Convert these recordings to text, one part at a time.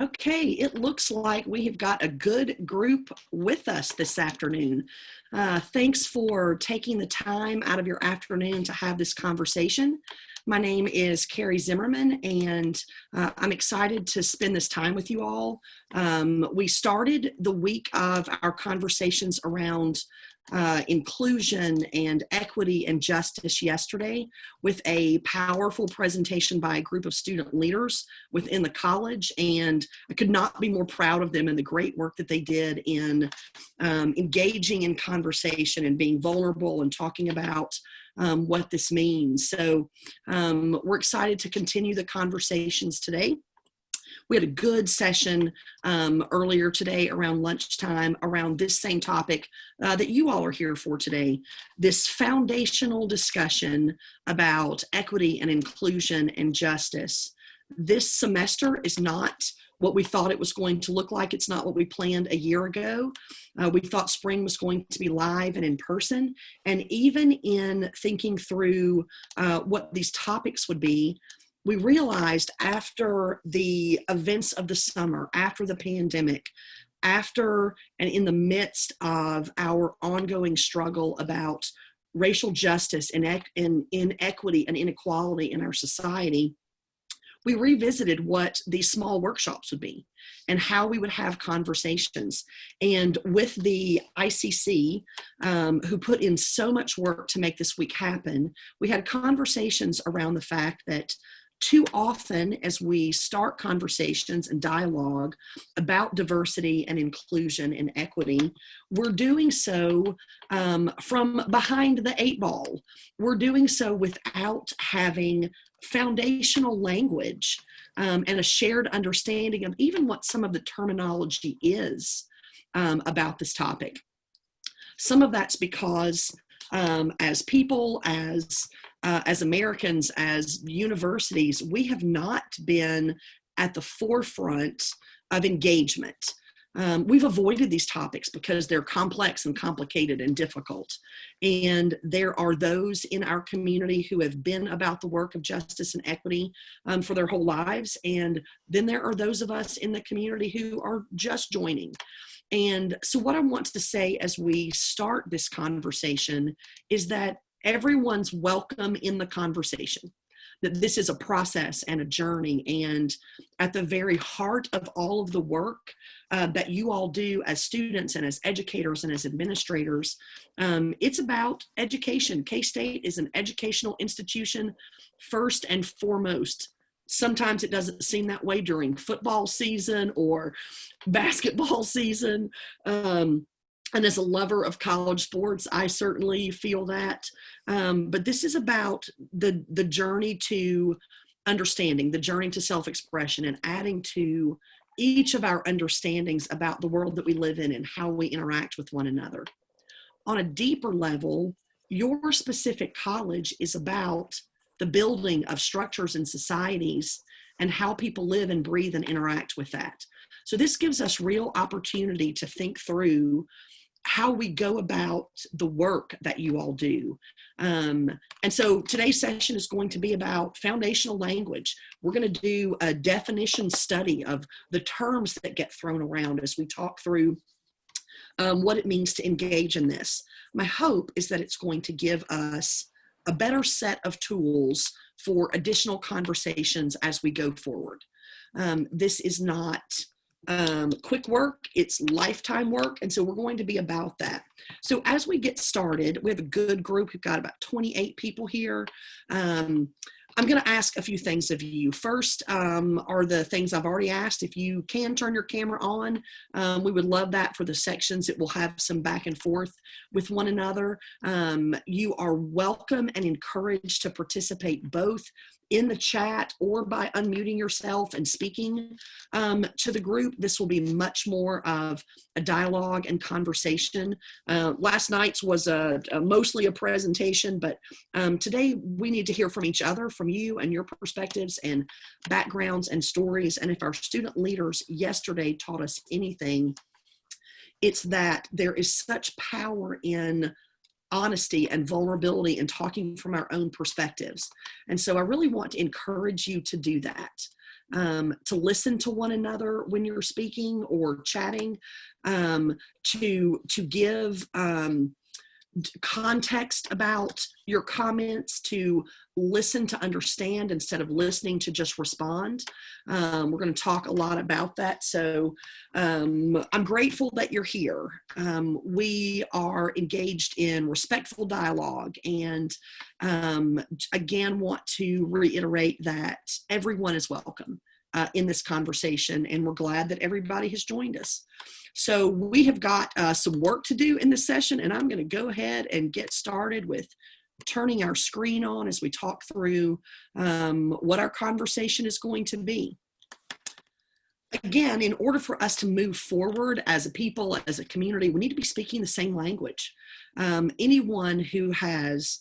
Okay, it looks like we have got a good group with us this afternoon. Thanks for taking the time out of your afternoon to have this conversation. My name is Carrie Zimmerman, and I'm excited to spend this time with you all. We started the week of our conversations around inclusion and equity and justice yesterday with a powerful presentation by a group of student leaders within the college, and I could not be more proud of them and the great work that they did in engaging in conversation and being vulnerable and talking about what this means. So we're excited to continue the conversations today. We had a good session earlier today around lunchtime around this same topic that you all are here for today, this foundational discussion about equity and inclusion and justice. This semester is not what we thought it was going to look like. It's not what we planned a year ago. We thought spring was going to be live and in person. And even in thinking through what these topics would be, we realized after the events of the summer, after the pandemic, after and in the midst of our ongoing struggle about racial justice and inequity and inequality in our society, we revisited what these small workshops would be and how we would have conversations. And with the ICC, who put in so much work to make this week happen, we had conversations around the fact that too often as we start conversations and dialogue about diversity and inclusion and equity, we're doing so from behind the eight ball. We're doing so without having foundational language and a shared understanding of even what some of the terminology is about this topic. Some of that's because as people, as Americans, as universities, we have not been at the forefront of engagement. We've avoided these topics because they're complex and complicated and difficult. And there are those in our community who have been about the work of justice and equity for their whole lives. And then there are those of us in the community who are just joining. And so what I want to say as we start this conversation is that everyone's welcome in the conversation, that this is a process and a journey. And at the very heart of all of the work that you all do as students and as educators and as administrators, it's about education. K-State is an educational institution first and foremost. Sometimes it doesn't seem that way during football season or basketball season. And as a lover of college sports, I certainly feel that. But this is about the journey to understanding, the journey to self-expression, and adding to each of our understandings about the world that we live in and how we interact with one another. On a deeper level, your specific college is about the building of structures and societies and how people live and breathe and interact with that. So this gives us real opportunity to think through how we go about the work that you all do. And so today's session is going to be about foundational language. We're going to do a definition study of the terms that get thrown around as we talk through what it means to engage in this. My hope is that it's going to give us a better set of tools for additional conversations as we go forward. This is not quick work, it's lifetime work, and so we're going to be about that. So as we get started, we have a good group. We've got about 28 people here. I'm going to ask a few things of you. First are the things I've already asked. If you can turn your camera on, we would love that for the sections. It will have some back and forth with one another. You are welcome and encouraged to participate both in the chat or by unmuting yourself and speaking to the group. This will be much more of a dialogue and conversation. Last night's was mostly a presentation, but today we need to hear from each other, from you and your perspectives and backgrounds and stories. And if our student leaders yesterday taught us anything, it's that there is such power in honesty and vulnerability and talking from our own perspectives. And so I really want to encourage you to do that. to listen to one another when you're speaking or chatting, to give context about your comments, to listen to understand instead of listening to just respond. We're going to talk a lot about that. So I'm grateful that you're here. We are engaged in respectful dialogue, and again, want to reiterate that everyone is welcome in this conversation, and we're glad that everybody has joined us. So we have got some work to do in this session, and I'm going to go ahead and get started with turning our screen on as we talk through what our conversation is going to be. Again, in order for us to move forward as a people, as a community, we need to be speaking the same language. Anyone who has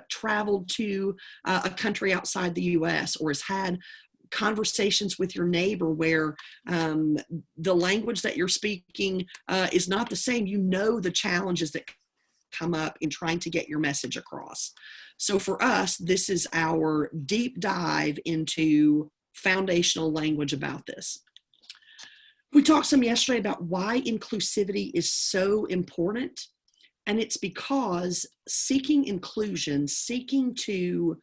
traveled to a country outside the US or has had conversations with your neighbor where the language that you're speaking is not the same, you know the challenges that come up in trying to get your message across. So for us, this is our deep dive into foundational language about this. We talked some yesterday about why inclusivity is so important, and it's because seeking inclusion, seeking to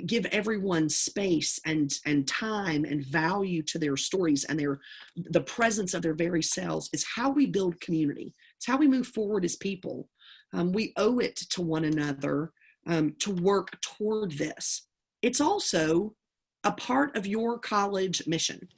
give everyone space and time and value to their stories and the presence of their very selves is how we build community. It's how we move forward as people. We owe it to one another to work toward this. It's also a part of your college mission.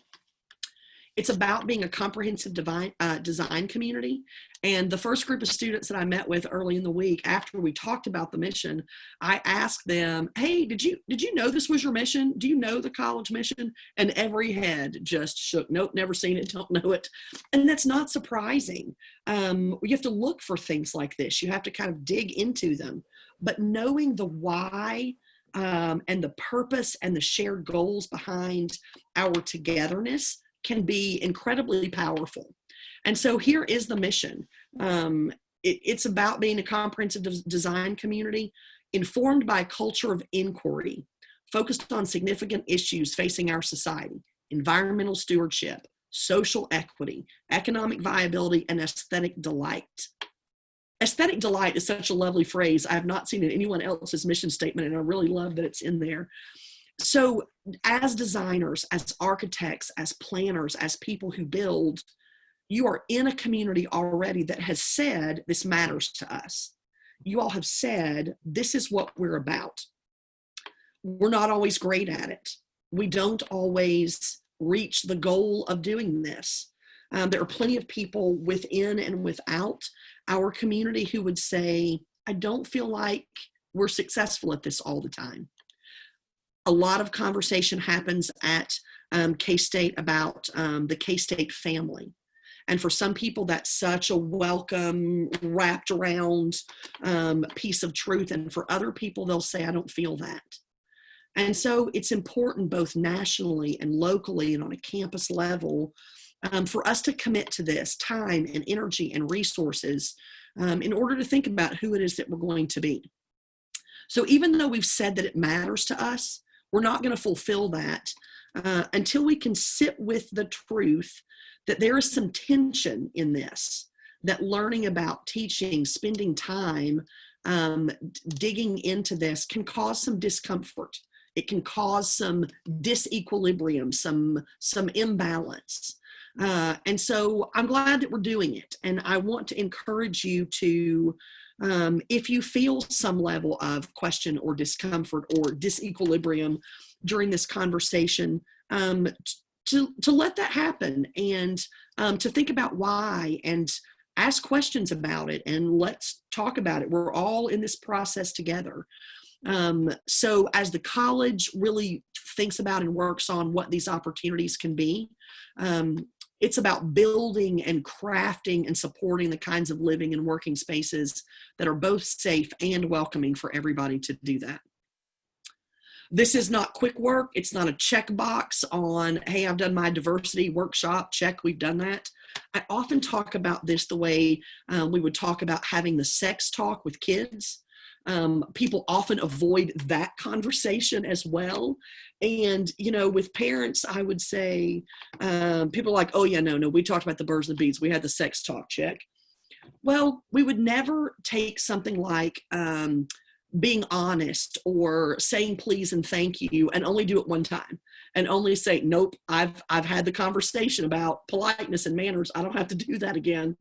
It's about being a comprehensive design community. And the first group of students that I met with early in the week, after we talked about the mission, I asked them, hey, did you know this was your mission? Do you know the college mission? And every head just shook. Nope, never seen it, don't know it. And that's not surprising. You have to look for things like this. You have to kind of dig into them. But knowing the why and the purpose and the shared goals behind our togetherness can be incredibly powerful. And so here is the mission. It's about being a comprehensive design community informed by a culture of inquiry, focused on significant issues facing our society: environmental stewardship, social equity, economic viability, and aesthetic delight. Aesthetic delight is such a lovely phrase. I have not seen it in anyone else's mission statement, and I really love that it's in there. So as designers, as architects, as planners, as people who build, you are in a community already that has said this matters to us. You all have said this is what we're about. We're not always great at it. We don't always reach the goal of doing this. There are plenty of people within and without our community who would say, I don't feel like we're successful at this all the time. A lot of conversation happens at K-State about the K-State family. And for some people, that's such a welcome, wrapped around piece of truth. And for other people, they'll say, I don't feel that. And so it's important both nationally and locally and on a campus level for us to commit to this time and energy and resources in order to think about who it is that we're going to be. So even though we've said that it matters to us, we're not going to fulfill that until we can sit with the truth that there is some tension in this, that learning about teaching, spending time, digging into this can cause some discomfort. It can cause some disequilibrium, some imbalance. And so I'm glad that we're doing it. And I want to encourage you to, if you feel some level of question or discomfort or disequilibrium during this conversation, to let that happen and to think about why and ask questions about it and let's talk about it. We're all in this process together. So as the college really thinks about and works on what these opportunities can be, it's about building and crafting and supporting the kinds of living and working spaces that are both safe and welcoming for everybody to do that. This is not quick work. It's not a checkbox on, hey, I've done my diversity workshop, check, we've done that. I often talk about this the way we would talk about having the sex talk with kids. People often avoid that conversation as well. And, you know, with parents, I would say, people are like, oh yeah, no, we talked about the birds and the bees. We had the sex talk, check. Well, we would never take something like being honest or saying please and thank you and only do it one time and only say, nope, I've had the conversation about politeness and manners. I don't have to do that again.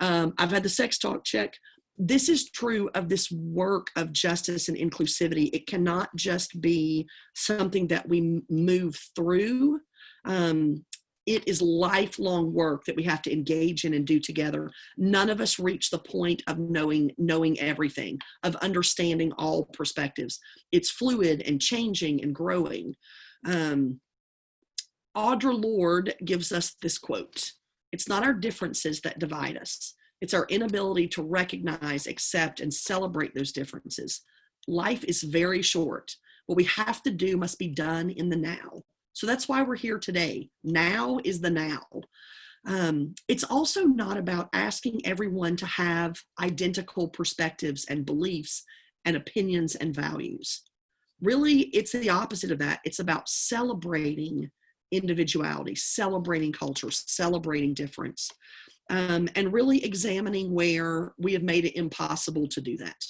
I've had the sex talk, check. This is true of this work of justice and inclusivity. It cannot just be something that we move through. It is lifelong work that we have to engage in and do together. None of us reach the point of knowing everything, of understanding all perspectives. It's fluid and changing and growing. Audre Lorde gives us this quote: "It's not our differences that divide us. It's our inability to recognize, accept, and celebrate those differences. Life is very short. What we have to do must be done in the now." So that's why we're here today. Now is the now. It's also not about asking everyone to have identical perspectives and beliefs and opinions and values. Really, it's the opposite of that. It's about celebrating individuality, celebrating culture, celebrating difference, and really examining where we have made it impossible to do that.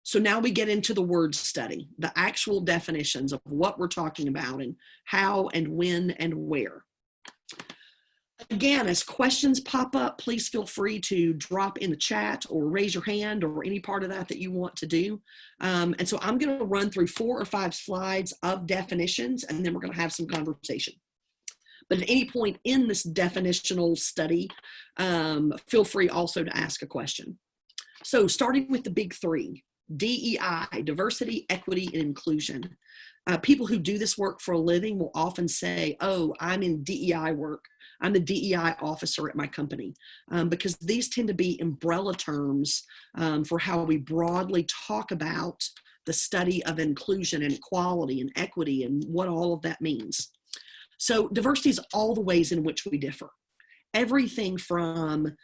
So now we get into the word study, the actual definitions of what we're talking about and how and when and where. Again, as questions pop up, please feel free to drop in the chat or raise your hand or any part of that you want to do. And so I'm going to run through 4 or 5 slides of definitions, and then we're going to have some conversation. But at any point in this definitional study, feel free also to ask a question. So starting with the big 3. DEI, diversity, equity, and inclusion. People who do this work for a living will often say, oh, I'm in DEI work. I'm the DEI officer at my company, because these tend to be umbrella terms for how we broadly talk about the study of inclusion and equality and equity and what all of that means. So diversity is all the ways in which we differ. Everything from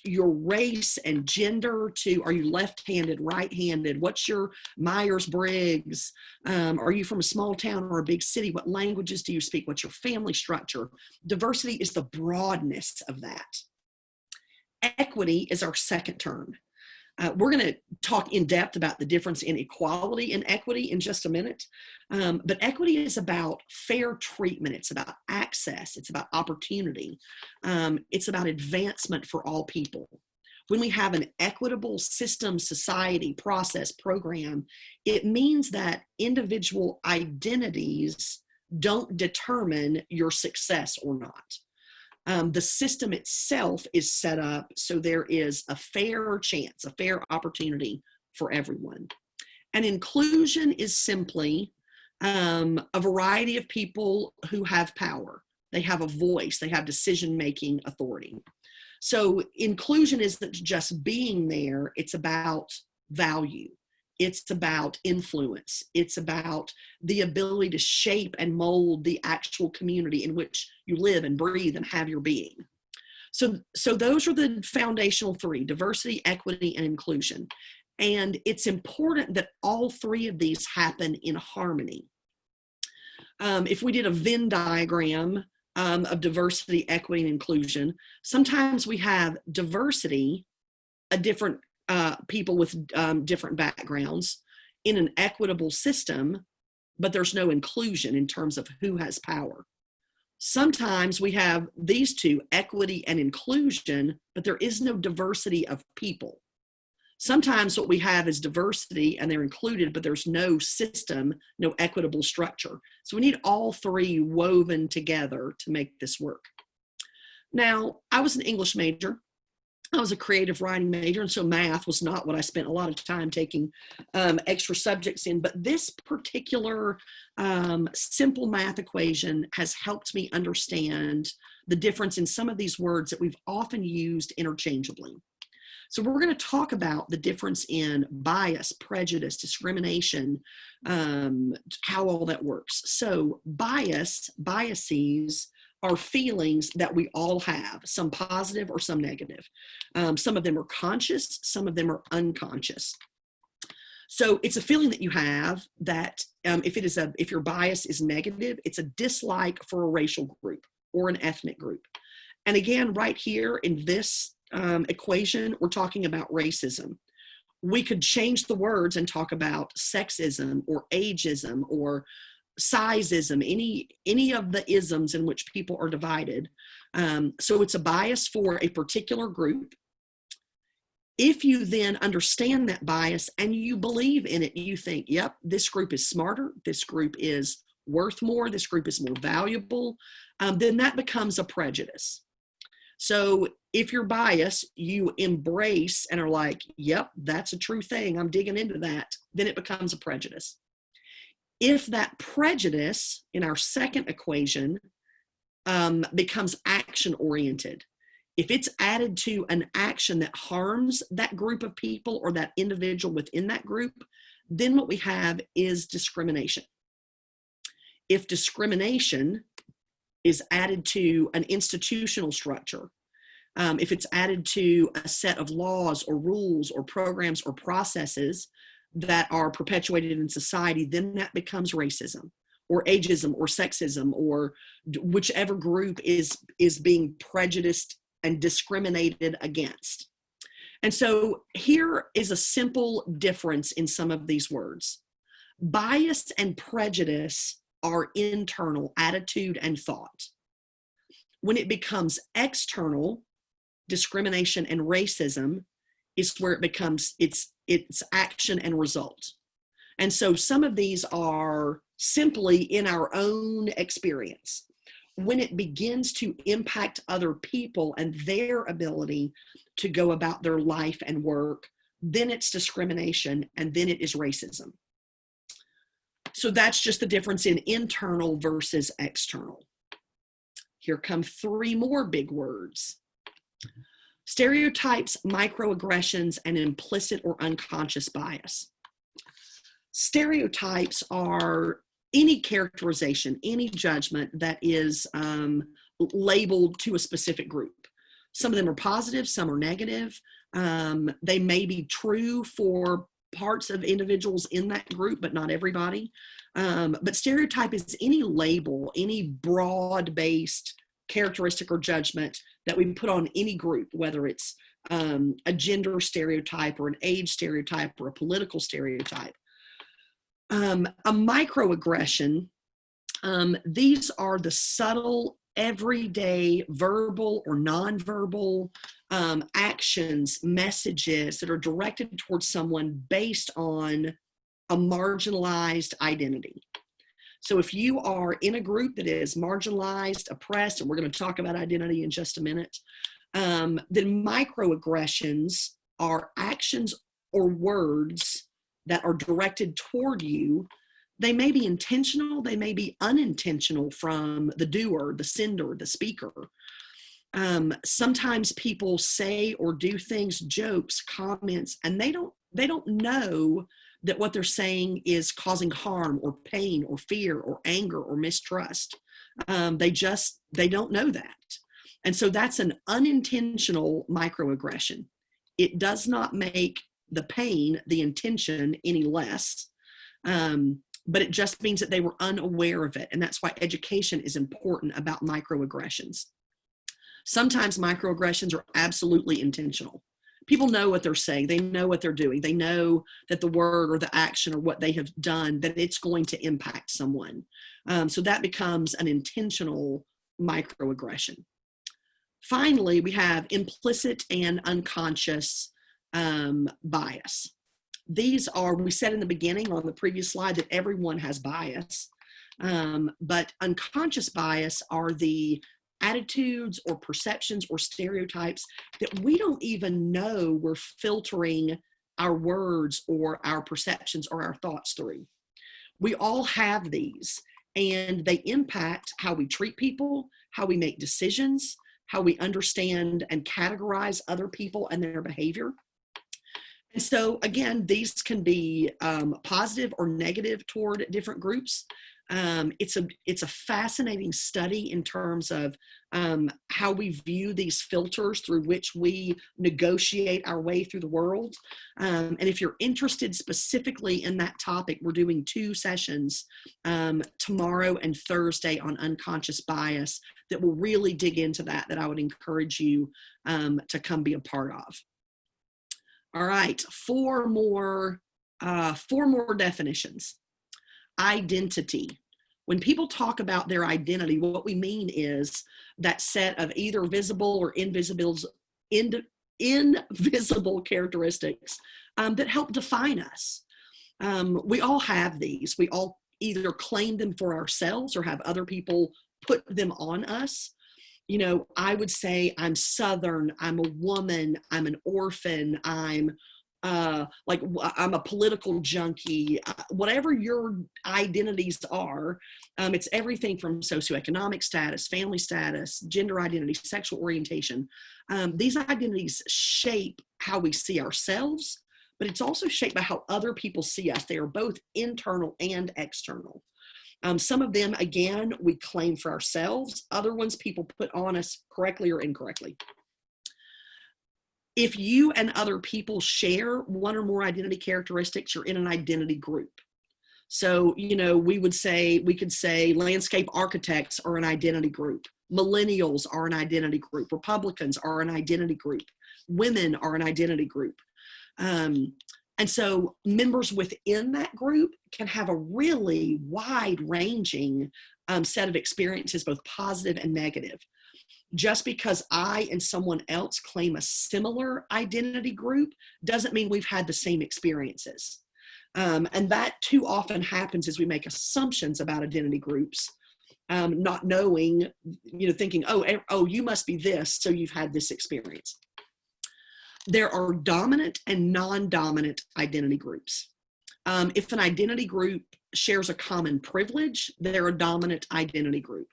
your race and gender to, are you left-handed, right-handed? What's your Myers-Briggs? Are you from a small town or a big city? What languages do you speak? What's your family structure? Diversity is the broadness of that. Equity is our second term. We're going to talk in depth about the difference in equality and equity in just a minute. But equity is about fair treatment. It's about access. It's about opportunity. It's about advancement for all people. When we have an equitable system, society, process, program, it means that individual identities don't determine your success or not. The system itself is set up so there is a fair chance, a fair opportunity for everyone. And inclusion is simply a variety of people who have power. They have a voice, they have decision-making authority. So inclusion isn't just being there, it's about value. It's about influence. It's about the ability to shape and mold the actual community in which you live and breathe and have your being. So those are the foundational 3, diversity, equity, and inclusion. And it's important that all 3 of these happen in harmony. If we did a Venn diagram of diversity, equity, and inclusion, sometimes we have diversity, a different people with different backgrounds in an equitable system, but there's no inclusion in terms of who has power. Sometimes we have these 2, equity and inclusion, but there is no diversity of people. Sometimes what we have is diversity and they're included, but there's no system, no equitable structure. So we need all 3 woven together to make this work. Now, I was an English major. I was a creative writing major, and so math was not what I spent a lot of time taking extra subjects in. But this particular simple math equation has helped me understand the difference in some of these words that we've often used interchangeably. So we're going to talk about the difference in bias, prejudice, discrimination, how all that works. So biases are feelings that we all have, some positive or some negative. Some of them are conscious, some of them are unconscious. So it's a feeling that you have that if your bias is negative, it's a dislike for a racial group or an ethnic group. And again, right here in this equation, we're talking about racism. We could change the words and talk about sexism or ageism or sizeism, any of the isms in which people are divided. So it's a bias for a particular group. If you then understand that bias and you believe in it, you think, yep, this group is smarter, this group is worth more, this group is more valuable, then that becomes a prejudice. So if you're biased, you embrace and are like, yep, that's a true thing, I'm digging into that, then it becomes a prejudice. If that prejudice in our second equation becomes action-oriented, if it's added to an action that harms that group of people or that individual within that group, then what we have is discrimination. If discrimination is added to an institutional structure, if it's added to a set of laws or rules or programs or processes that are perpetuated in society, then that becomes racism or ageism or sexism or whichever group is being prejudiced and discriminated against. And so here is a simple difference in some of these words. Bias and prejudice are internal, attitude and thought. When it becomes external, discrimination and racism is where it becomes its action and result. And so some of these are simply in our own experience. When it begins to impact other people and their ability to go about their life and work, then it's discrimination and then it is racism. So that's just the difference in internal versus external. Here come three more big words. Stereotypes, microaggressions, and implicit or unconscious bias. Stereotypes are any characterization, any judgment that is labeled to a specific group. Some of them are positive, some are negative. They may be true for parts of individuals in that group, but not everybody. But stereotype is any label, any broad-based characteristic or judgment that we put on any group, whether it's a gender stereotype or an age stereotype or a political stereotype. A microaggression, these are the subtle, everyday, verbal or nonverbal actions, messages that are directed towards someone based on a marginalized identity. So if you are in a group that is marginalized, oppressed, and we're going to talk about identity in just a minute, then microaggressions are actions or words that are directed toward you. They may be intentional, they may be unintentional from the doer, the sender, the speaker. Sometimes people say or do things, jokes, comments, and they don't know that what they're saying is causing harm or pain or fear or anger or mistrust. They don't know that. And so that's an unintentional microaggression. It does not make the pain, the intention, any less, but it just means that they were unaware of it. And that's why education is important about microaggressions. Sometimes microaggressions are absolutely intentional. People know what they're saying. They know what they're doing. They know that the word or the action or what they have done, that it's going to impact someone. So that becomes an intentional microaggression. Finally, we have implicit and unconscious bias. These are, we said in the beginning on the previous slide that everyone has bias, but unconscious bias are the attitudes or perceptions or stereotypes that we don't even know we're filtering our words or our perceptions or our thoughts through. We all have these, and they impact how we treat people, how we make decisions, how we understand and categorize other people and their behavior. And so again, these can be positive or negative toward different groups. It's a fascinating study in terms of how we view these filters through which we negotiate our way through the world. And if you're interested specifically in that topic, we're doing 2 sessions tomorrow and Thursday on unconscious bias that will really dig into that I would encourage you to come be a part of. All right, 4 more definitions. Identity. When people talk about their identity, what we mean is that set of either visible or invisible characteristics that help define us. We all have these. We all either claim them for ourselves or have other people put them on us. You know, I would say I'm Southern, I'm a woman, I'm an orphan, I'm a political junkie, whatever your identities are. It's everything from socioeconomic status, family status, gender identity, sexual orientation. These identities shape how we see ourselves, but it's also shaped by how other people see us. They are both internal and external. Some of them, again, we claim for ourselves. Other ones people put on us correctly or incorrectly. If you and other people share one or more identity characteristics, you're in an identity group. So, you know, we could say landscape architects are an identity group. Millennials are an identity group. Republicans are an identity group. Women are an identity group. And so members within that group can have a really wide-ranging set of experiences, both positive and negative. Just because I and someone else claim a similar identity group doesn't mean we've had the same experiences. And that too often happens as we make assumptions about identity groups, not knowing, you know, thinking, oh, you must be this, so you've had this experience. There are dominant and non-dominant identity groups. If an identity group shares a common privilege, they're a dominant identity group.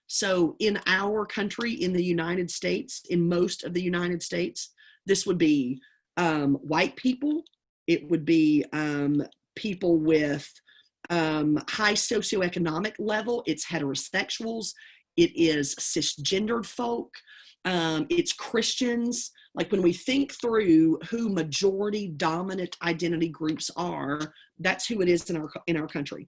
So in our country, in the United States, in most of the United States, this would be white people. It would be people with high socioeconomic level. It's heterosexuals. It is cisgendered folk. It's Christians. Like when we think through who majority dominant identity groups are, that's who it is in our country.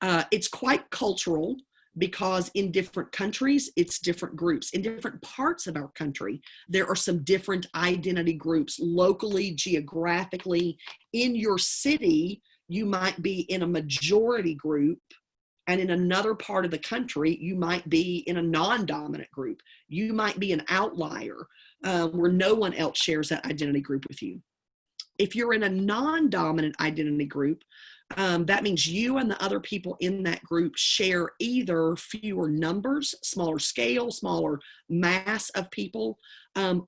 It's quite cultural because in different countries, it's different groups. In different parts of our country, there are some different identity groups locally, geographically. In your city, you might be in a majority group, and in another part of the country, you might be in a non-dominant group. You might be an outlier where no one else shares that identity group with you. If you're in a non-dominant identity group, that means you and the other people in that group share either fewer numbers, smaller scale, smaller mass of people,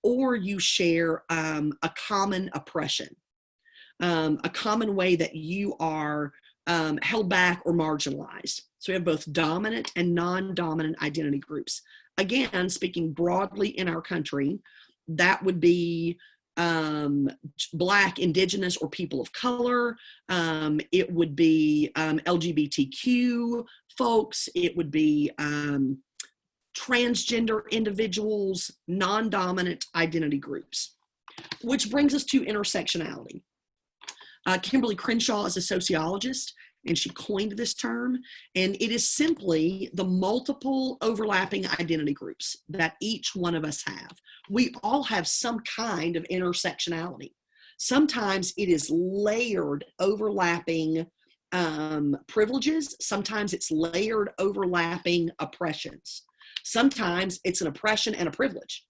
or you share a common oppression, a common way that you are held back or marginalized. So we have both dominant and non-dominant identity groups. Again, speaking broadly in our country, that would be Black, Indigenous, or people of color. It would be LGBTQ folks. It would be transgender individuals, non-dominant identity groups. Which brings us to intersectionality. Kimberly Crenshaw is a sociologist, and she coined this term, and it is simply the multiple overlapping identity groups that each one of us have. We all have some kind of intersectionality. Sometimes it is layered overlapping privileges. Sometimes it's layered overlapping oppressions. Sometimes it's an oppression and a privilege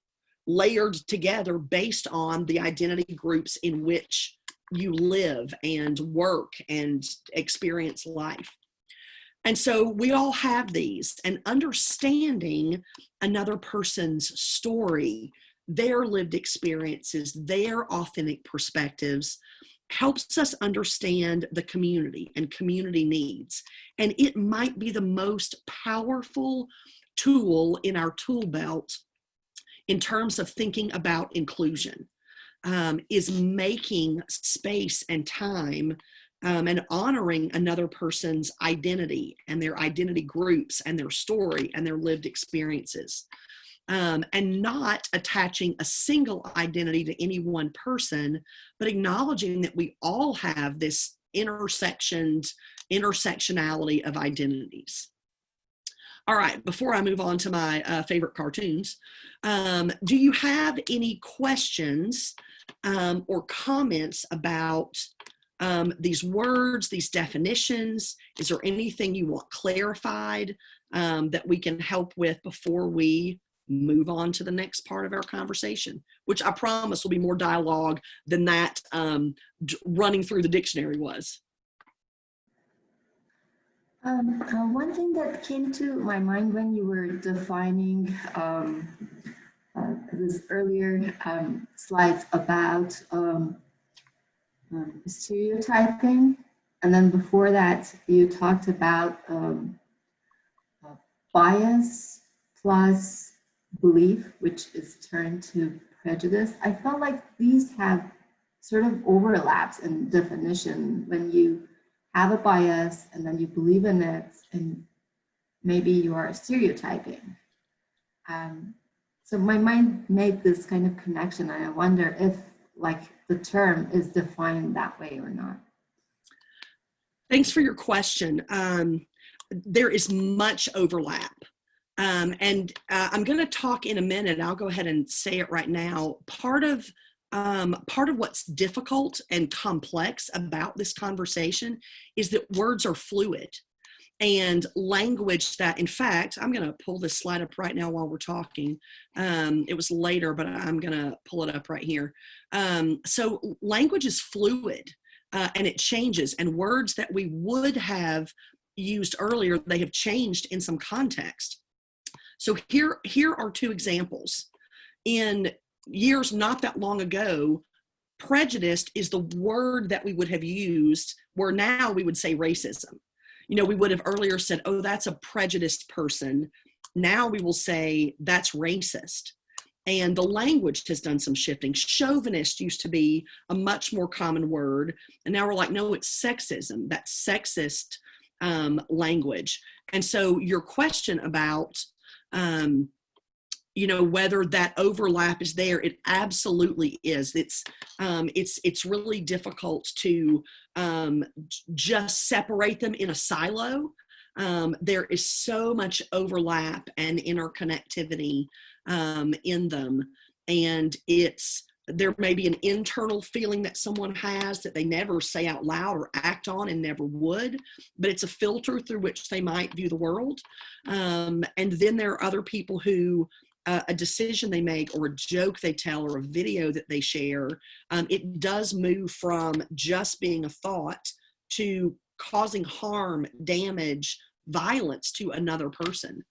layered together based on the identity groups in which you live and work and experience life. And so we all have these, and understanding another person's story, their lived experiences, their authentic perspectives helps us understand the community and community needs. And it might be the most powerful tool in our tool belt in terms of thinking about inclusion. is making space and time and honoring another person's identity and their identity groups and their story and their lived experiences. And not attaching a single identity to any one person, but acknowledging that we all have this intersectionality of identities. All right, before I move on to my favorite cartoons, do you have any questions or comments about these words, these definitions? Is there anything you want clarified that we can help with before we move on to the next part of our conversation, which I promise will be more dialogue than that running through the dictionary was? One thing that came to my mind when you were defining this earlier slides about stereotyping, and then before that you talked about bias plus belief, which is turned to prejudice. I felt like these have sort of overlaps in definition. When you have a bias and then you believe in it, and maybe you are stereotyping. So my mind made this kind of connection, and I wonder if like the term is defined that way or not. Thanks for your question. There is much overlap. And I'm going to talk in a minute. I'll go ahead and say it right now. Part of what's difficult and complex about this conversation is that words are fluid, and language that, in fact, I'm going to pull this slide up right now while we're talking. It was later, but I'm going to pull it up right here. So language is fluid and it changes, and words that we would have used earlier, they have changed in some context. So here are two examples. In years not that long ago, prejudice is the word that we would have used, where now we would say racism. You know, we would have earlier said, oh, that's a prejudiced person. Now we will say that's racist. And the language has done some shifting. Chauvinist used to be a much more common word. And now we're like, no, it's sexism, that sexist language. And so your question about, you know, whether that overlap is there, it absolutely is. It's really difficult to just separate them in a silo. There is so much overlap and interconnectivity in them, and there may be an internal feeling that someone has that they never say out loud or act on and never would, but it's a filter through which they might view the world. And then there are other people who a decision they make or a joke they tell or a video that they share, it does move from just being a thought to causing harm, damage, violence to another person.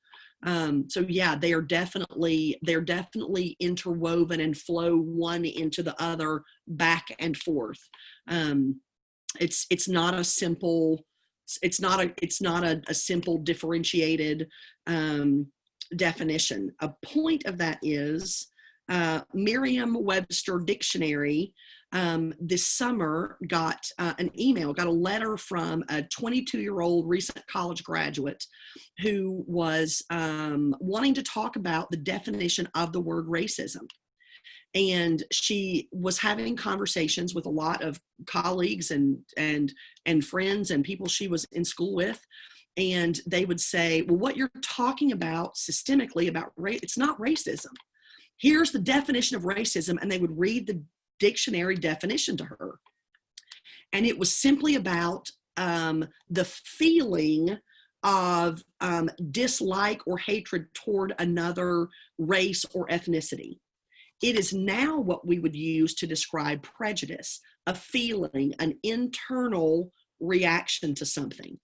So yeah, they're definitely interwoven and flow one into the other, back and forth. It's not a simple differentiated definition. A point of that is Merriam-Webster dictionary this summer got got a letter from a 22-year-old recent college graduate who was wanting to talk about the definition of the word racism. And she was having conversations with a lot of colleagues and friends and people she was in school with. And they would say, well, what you're talking about systemically about race, it's not racism. Here's the definition of racism. And they would read the dictionary definition to her. And it was simply about the feeling of dislike or hatred toward another race or ethnicity. It is now what we would use to describe prejudice, a feeling, an internal reaction to something.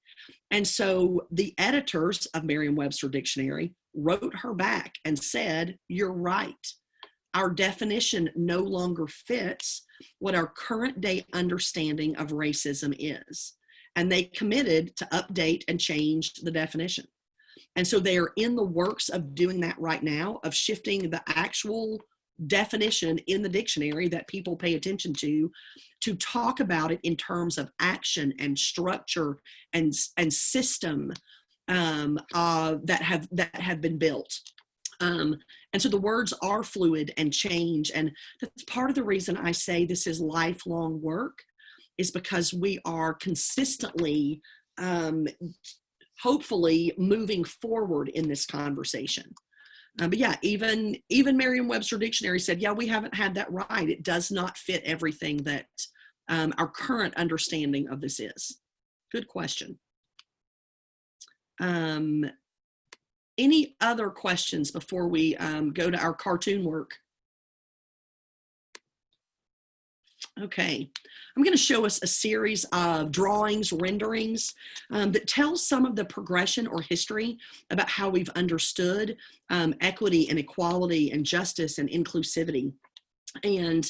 And so the editors of Merriam-Webster Dictionary wrote her back and said, you're right. Our definition no longer fits what our current day understanding of racism is. And they committed to update and change the definition. And so they are in the works of doing that right now, of shifting the actual definition in the dictionary that people pay attention to talk about it in terms of action and structure and system that have been built. And so the words are fluid and change. And that's part of the reason I say this is lifelong work, is because we are consistently, hopefully, moving forward in this conversation. But yeah, even Merriam-Webster Dictionary said, yeah, we haven't had that right. It does not fit everything that our current understanding of this is. Good question. Any other questions before we go to our cartoon work? Okay, I'm going to show us a series of drawings, renderings that tells some of the progression or history about how we've understood equity and equality and justice and inclusivity. And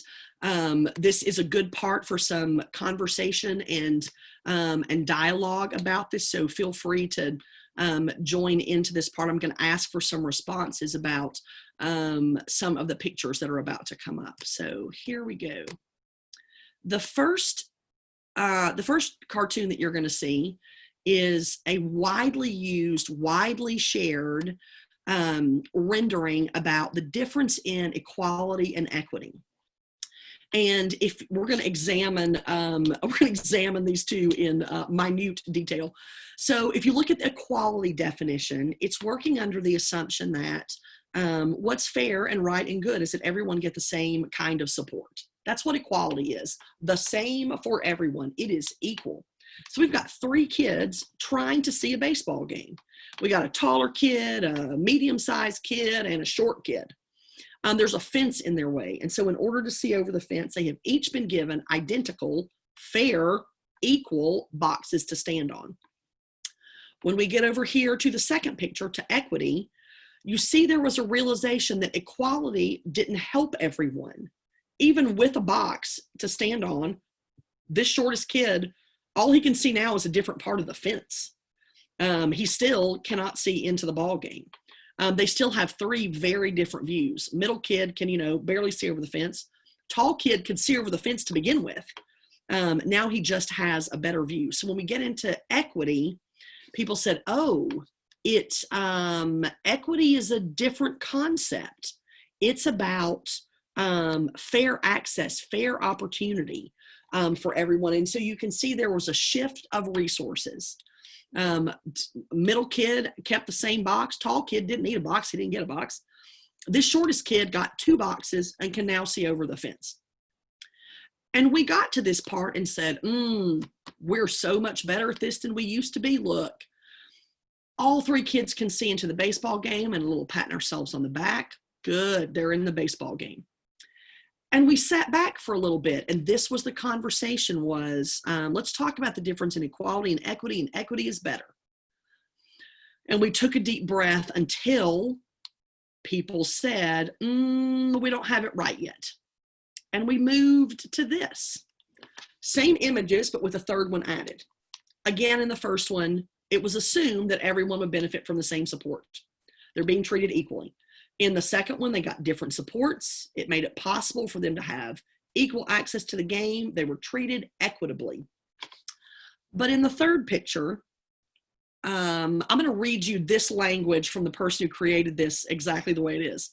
this is a good part for some conversation and dialogue about this. So feel free to join into this part. I'm going to ask for some responses about some of the pictures that are about to come up. So here we go. The first cartoon that you're going to see is a widely used, widely shared rendering about the difference in equality and equity. And if we're going to examine, these two in minute detail. So if you look at the equality definition, it's working under the assumption that what's fair and right and good is that everyone get the same kind of support. That's what equality is. The same for everyone. It is equal. So we've got 3 kids trying to see a baseball game. We got a taller kid, a medium-sized kid, and a short kid. There's a fence in their way. And so in order to see over the fence, they have each been given identical, fair, equal boxes to stand on. When we get over here to the second picture, to equity, you see there was a realization that equality didn't help everyone. Even with a box to stand on, this shortest kid, all he can see now is a different part of the fence. He still cannot see into the ball game. They still have 3 very different views. Middle kid can, barely see over the fence. Tall kid could see over the fence to begin with. Now he just has a better view. So when we get into equity, people said, oh, equity is a different concept. It's about fair access, fair opportunity for everyone. And so you can see there was a shift of resources. Middle kid kept the same box. Tall kid didn't need a box. He didn't get a box. This shortest kid got 2 boxes and can now see over the fence. And we got to this part and said, we're so much better at this than we used to be. Look, all 3 kids can see into the baseball game, and a little patting ourselves on the back. Good, they're in the baseball game. And we sat back for a little bit, and this was the conversation was, let's talk about the difference in equality and equity is better. And we took a deep breath until people said, we don't have it right yet. And we moved to this. Same images, but with a third one added. Again, in the first one, it was assumed that everyone would benefit from the same support. They're being treated equally. In the second one, they got different supports. It made it possible for them to have equal access to the game. They were treated equitably. But in the third picture, I'm going to read you this language from the person who created this exactly the way it is.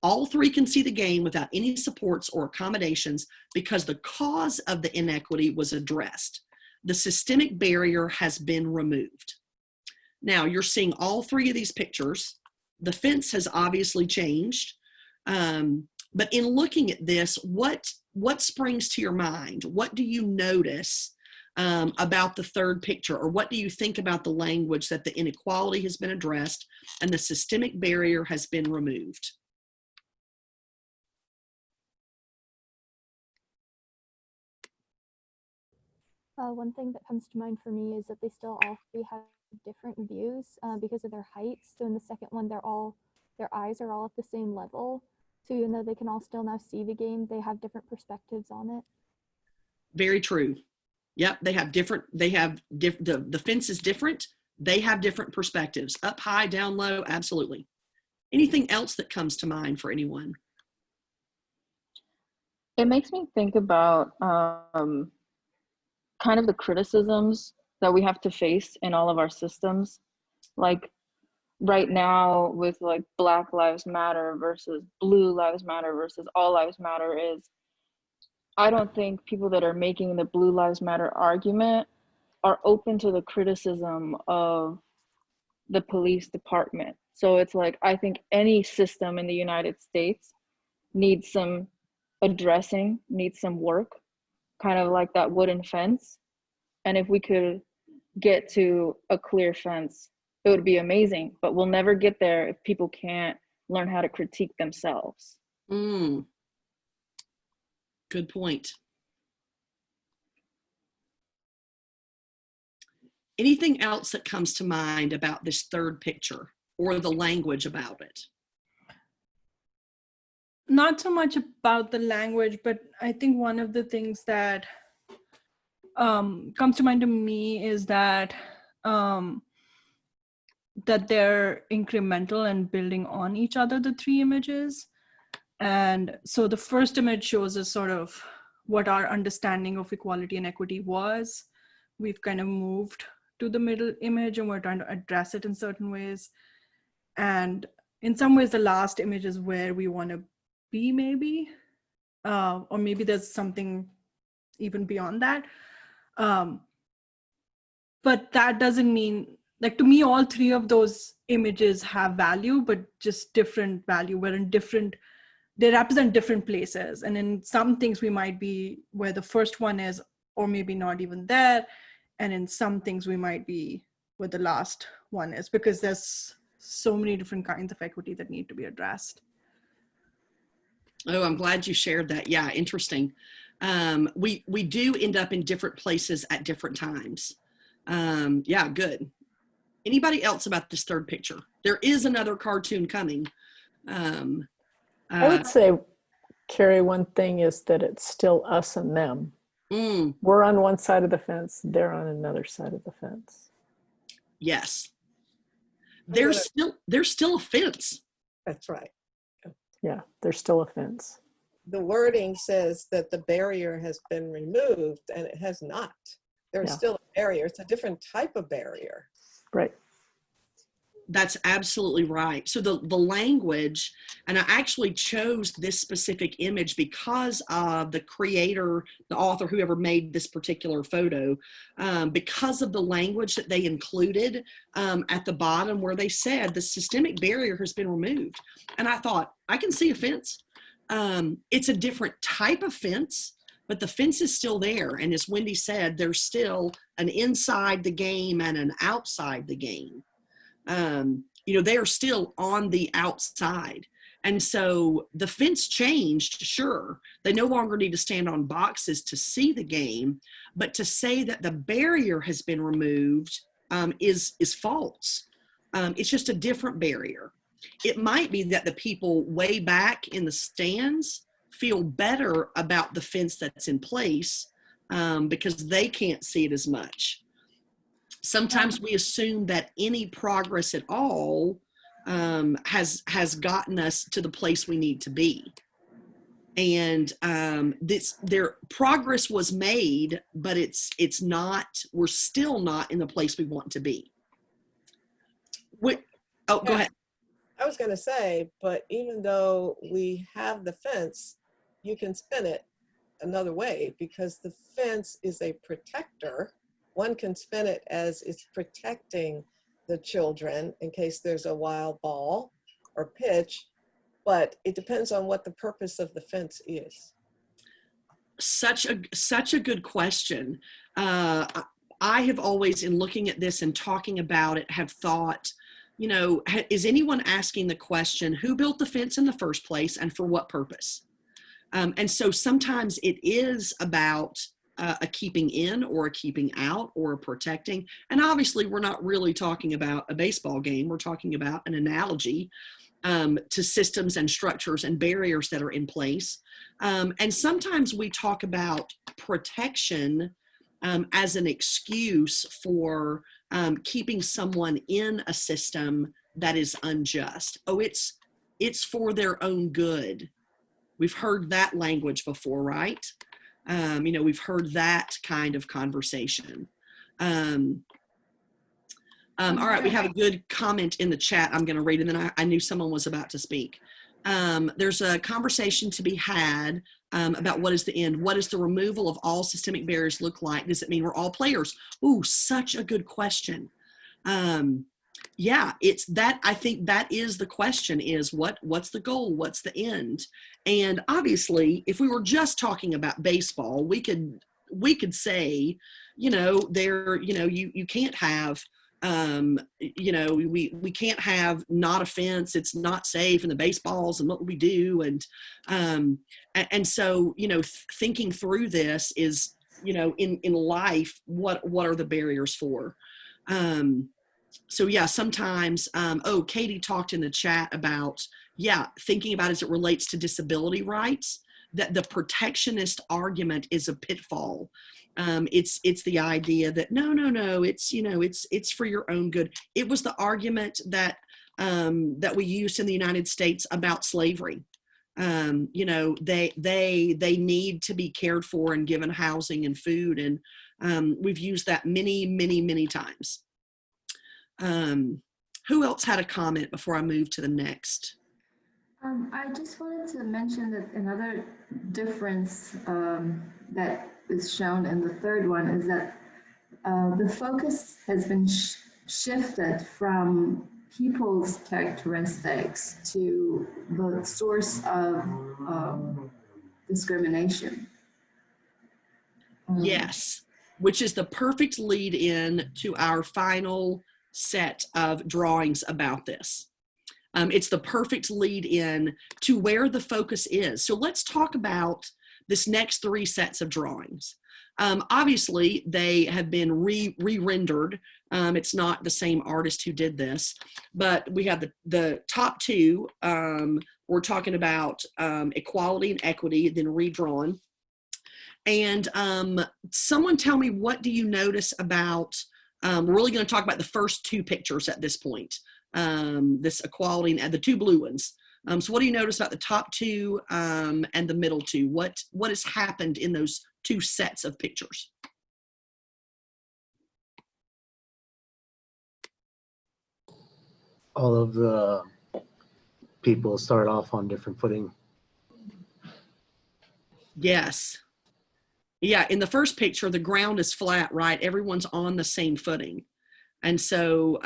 All 3 can see the game without any supports or accommodations because the cause of the inequity was addressed. The systemic barrier has been removed. Now you're seeing all 3 of these pictures. The fence has obviously changed, but in looking at this, what springs to your mind? What do you notice about the third picture, or what do you think about the language that the inequality has been addressed and the systemic barrier has been removed? One thing that comes to mind for me is that they still all 3 have different views because of their heights. So in the second one, their eyes are all at the same level. So even though they can all still now see the game, they have different perspectives on it. Very true. Yep, the fence is different. They have different perspectives, up high, down low, absolutely. Anything else that comes to mind for anyone? It makes me think about kind of the criticisms that we have to face in all of our systems. Like right now with like Black Lives Matter versus Blue Lives Matter versus All Lives Matter is, I don't think people that are making the Blue Lives Matter argument are open to the criticism of the police department. So it's like, I think any system in the United States needs some addressing, needs some work, kind of like that wooden fence. And if we could get to a clear fence, it would be amazing, but we'll never get there if people can't learn how to critique themselves. Good point. Anything else that comes to mind about this third picture or the language about it? Not so much about the language, but I think one of the things that comes to mind to me is that that they're incremental and building on each other, the three images. And so the first image shows us sort of what our understanding of equality and equity was. We've kind of moved to the middle image and we're trying to address it in certain ways. And in some ways, the last image is where we want to be, maybe, or maybe there's something even beyond that. But that doesn't mean, like, to me, all three of those images have value, but just different value. They represent different places. And in some things we might be where the first one is, or maybe not even there. And in some things we might be where the last one is, because there's so many different kinds of equity that need to be addressed. Oh, I'm glad you shared that. Yeah, interesting. We do end up in different places at different times. Yeah, good. Anybody else about this third picture? There is another cartoon coming. I would say, Carrie, one thing is that it's still us and them. We're on one side of the fence, they're on another side of the fence. Yes. There's still a fence. That's right. Yeah, there's still a fence. The wording says that the barrier has been removed, and it has not. There's still a barrier. It's a different type of barrier. Right. That's absolutely right. So the language, and I actually chose this specific image because of the creator, the author, whoever made this particular photo, because of the language that they included at the bottom where they said the systemic barrier has been removed. And I thought, I can see a fence. It's a different type of fence, but the fence is still there. And as Wendy said, there's still an inside the game and an outside the game. You know, they are still on the outside. And so the fence changed, sure. They no longer need to stand on boxes to see the game, but to say that the barrier has been removed is false. It's just a different barrier. It might be that the people way back in the stands feel better about the fence that's in place because they can't see it as much. Sometimes we assume that any progress at all has gotten us to the place we need to be. And their progress was made, but it's not, we're still not in the place we want to be. Go ahead. I was going to say, but even though we have the fence, you can spin it another way, because the fence is a protector. One can spin it as it's protecting the children in case there's a wild ball or pitch, but it depends on what the purpose of the fence is. Such a good question. I have always, in looking at this and talking about it, have thought, you know, is anyone asking the question, who built the fence in the first place and for what purpose? And so sometimes it is about a keeping in or a keeping out or a protecting. And obviously we're not really talking about a baseball game. We're talking about an analogy to systems and structures and barriers that are in place. And sometimes we talk about protection as an excuse for keeping someone in a system that is unjust. Oh, it's for their own good. We've heard that language before, right? You know, we've heard that kind of conversation. All right, we have a good comment in the chat I'm going to read, and then I knew someone was about to speak. There's a conversation to be had about what is the end. What does the removal of all systemic barriers look like? Does it mean we're all players? Ooh, such a good question. Yeah, it's that. I think that is the question: is what's the goal? What's the end? And obviously, if we were just talking about baseball, we could say, you know, you can't have. You know, we can't have not a fence, it's not safe, and the baseballs, and what do we do? And so, you know, thinking through this is, you know, in life, what are the barriers for? So yeah, sometimes, oh, Katie talked in the chat about, yeah, thinking about as it relates to disability rights, that the protectionist argument is a pitfall. It's the idea that no, it's, you know, it's for your own good. It was the argument that that we used in the United States about slavery. You know, they need to be cared for and given housing and food, and we've used that many times. Who else had a comment before I move to the next? I just wanted to mention that another difference that is shown in the third one is that the focus has been shifted from people's characteristics to the source of discrimination. Yes, which is the perfect lead in to our final set of drawings about this. It's the perfect lead in to where the focus is. So let's talk about this next three sets of drawings. Obviously, they have been re-rendered. It's not the same artist who did this, but we have the top two. We're talking about equality and equity, then redrawn. And someone tell me, what do you notice about, we're really going to talk about the first two pictures at this point. This equality and the two blue ones. So what do you notice about the top two and the middle two? What has happened in those two sets of pictures? All of the people start off on different footing. Yes. Yeah, in the first picture, the ground is flat, right? Everyone's on the same footing. And so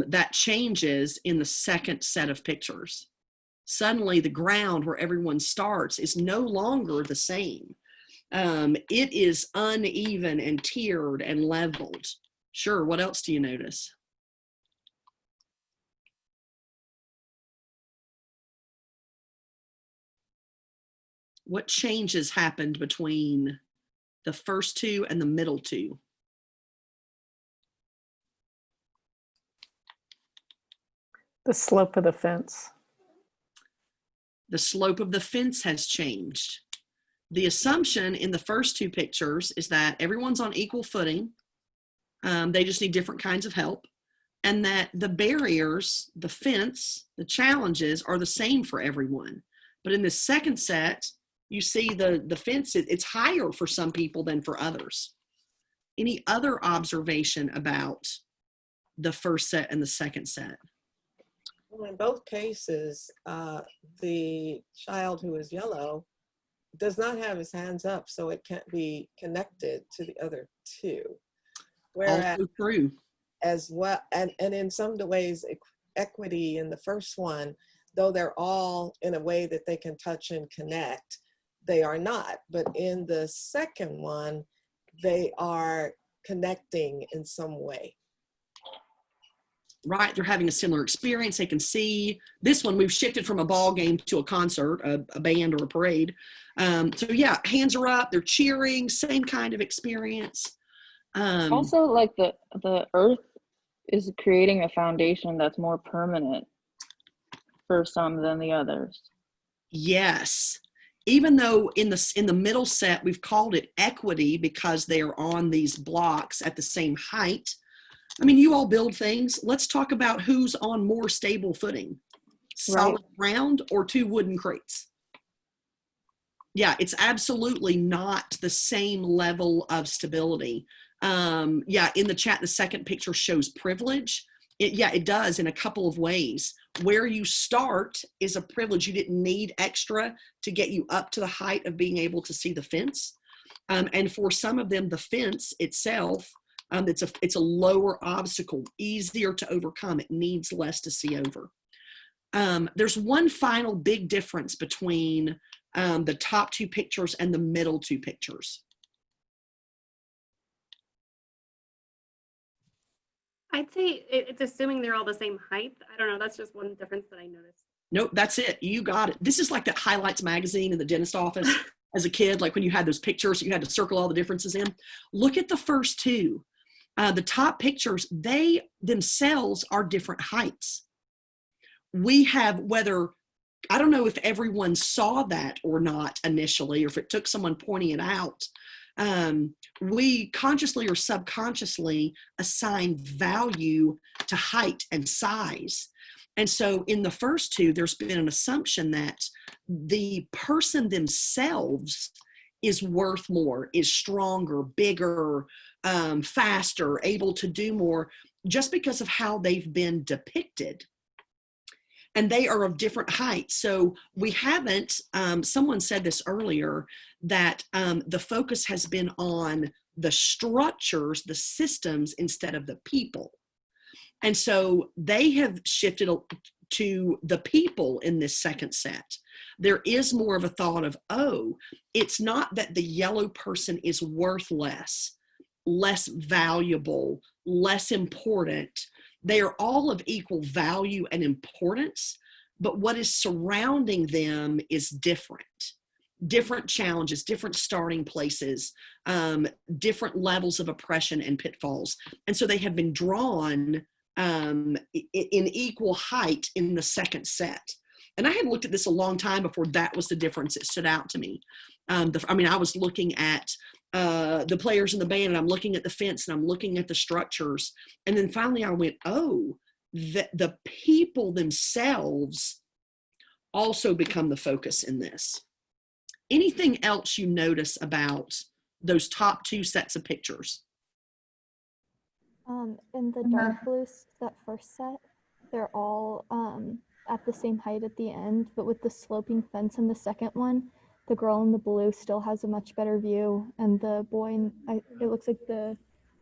that changes in the second set of pictures. Suddenly the ground where everyone starts is no longer the same. It is uneven and tiered and leveled. Sure, what else do you notice? What changes happened between the first two and the middle two? The slope of the fence. The slope of the fence has changed. The assumption in the first two pictures is that everyone's on equal footing. They just need different kinds of help. And that the barriers, the fence, the challenges are the same for everyone. But in the second set, you see the fence, it's higher for some people than for others. Any other observation about the first set and the second set? Well, in both cases, the child who is yellow does not have his hands up, so it can't be connected to the other two. Whereas, also true. As well, and in some ways, equity in the first one, though they're all in a way that they can touch and connect, they are not. But in the second one, they are connecting in some way. Right, they're having a similar experience. They can see. This one, we've shifted from a ball game to a concert, a band or a parade. So yeah, hands are up, they're cheering, same kind of experience. Also, like the earth is creating a foundation that's more permanent for some than the others. Yes, even though in the middle set, we've called it equity because they are on these blocks at the same height. I mean, you all build things. Let's talk about who's on more stable footing. Solid ground or two wooden crates? Yeah, it's absolutely not the same level of stability. Yeah, in the chat, the second picture shows privilege. It does in a couple of ways. Where you start is a privilege. You didn't need extra to get you up to the height of being able to see the fence. And for some of them, the fence itself, it's a lower obstacle, easier to overcome. It needs less to see over. There's one final big difference between the top two pictures and the middle two pictures. I'd say it's assuming they're all the same height. I don't know. That's just one difference that I noticed. Nope, that's it. You got it. This is like that Highlights magazine in the dentist office as a kid, like when you had those pictures, you had to circle all the differences in. Look at the first two. The top pictures, they themselves are different heights. We have, whether, I don't know if everyone saw that or not initially, or if it took someone pointing it out, we consciously or subconsciously assign value to height and size. And so in the first two, there's been an assumption that the person themselves is worth more, is stronger, bigger, faster, able to do more, just because of how they've been depicted. And they are of different heights. So we haven't, someone said this earlier, that the focus has been on the structures, the systems, instead of the people. And so they have shifted to the people in this second set. There is more of a thought of, oh, it's not that the yellow person is worth less valuable, less important. They are all of equal value and importance, but what is surrounding them is different. Different challenges, different starting places, different levels of oppression and pitfalls. And so they have been drawn in equal height in the second set. And I had looked at this a long time before that was the difference that stood out to me. I was looking at the players in the band, and I'm looking at the fence, and I'm looking at the structures. And then finally I went, oh, the people themselves also become the focus in this. Anything else you notice about those top two sets of pictures? In the dark blues, that first set, they're all at the same height at the end, but with the sloping fence in the second one, the girl in the blue still has a much better view, and the boy it looks like the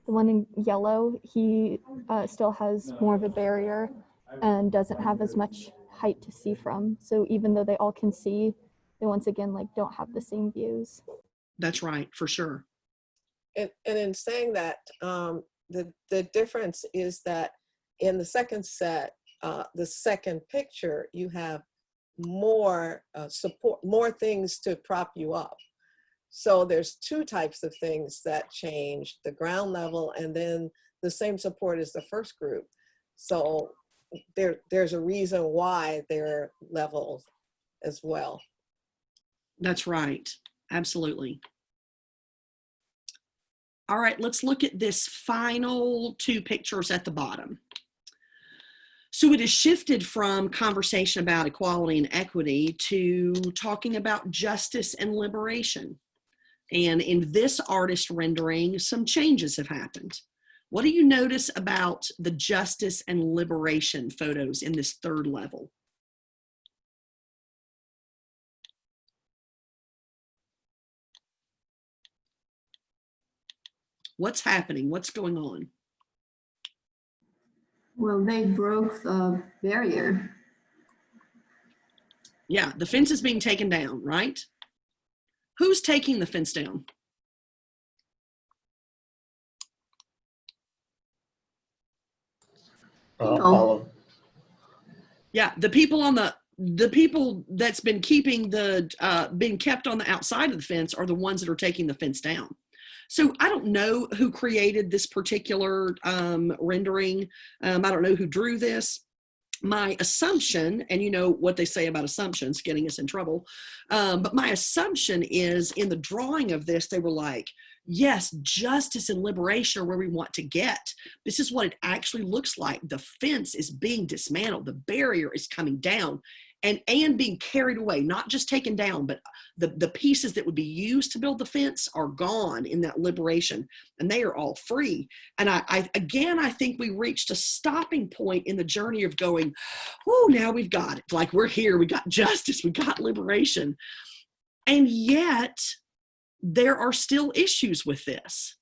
one in yellow, he still has more of a barrier and doesn't have as much height to see from. So even though they all can see, they once again don't have the same views. That's right, for sure. And in saying that, the difference is that in the second set, the second picture, you have more support, more things to prop you up. So there's two types of things that change: the ground level and then the same support as the first group. So there's a reason why they're leveled as well. That's right. Absolutely. All right, let's look at this final two pictures at the bottom. So it has shifted from conversation about equality and equity to talking about justice and liberation. And in this artist rendering, some changes have happened. What do you notice about the justice and liberation photos in this third level? What's happening? What's going on? Well, they broke the barrier. Yeah, the fence is being taken down, right? Who's taking the fence down? All of Yeah, the people that's been keeping been kept on the outside of the fence are the ones that are taking the fence down. So I don't know who created this particular rendering. I don't know who drew this. My assumption, and you know what they say about assumptions, getting us in trouble, but my assumption is in the drawing of this, they were like, yes, justice and liberation are where we want to get. This is what it actually looks like. The fence is being dismantled. The barrier is coming down. and being carried away, not just taken down, but the pieces that would be used to build the fence are gone in that liberation, and they are all free. And I think we reached a stopping point in the journey of going, oh, now we've got it. Like, we're here, we got justice, we got liberation. And yet there are still issues with this.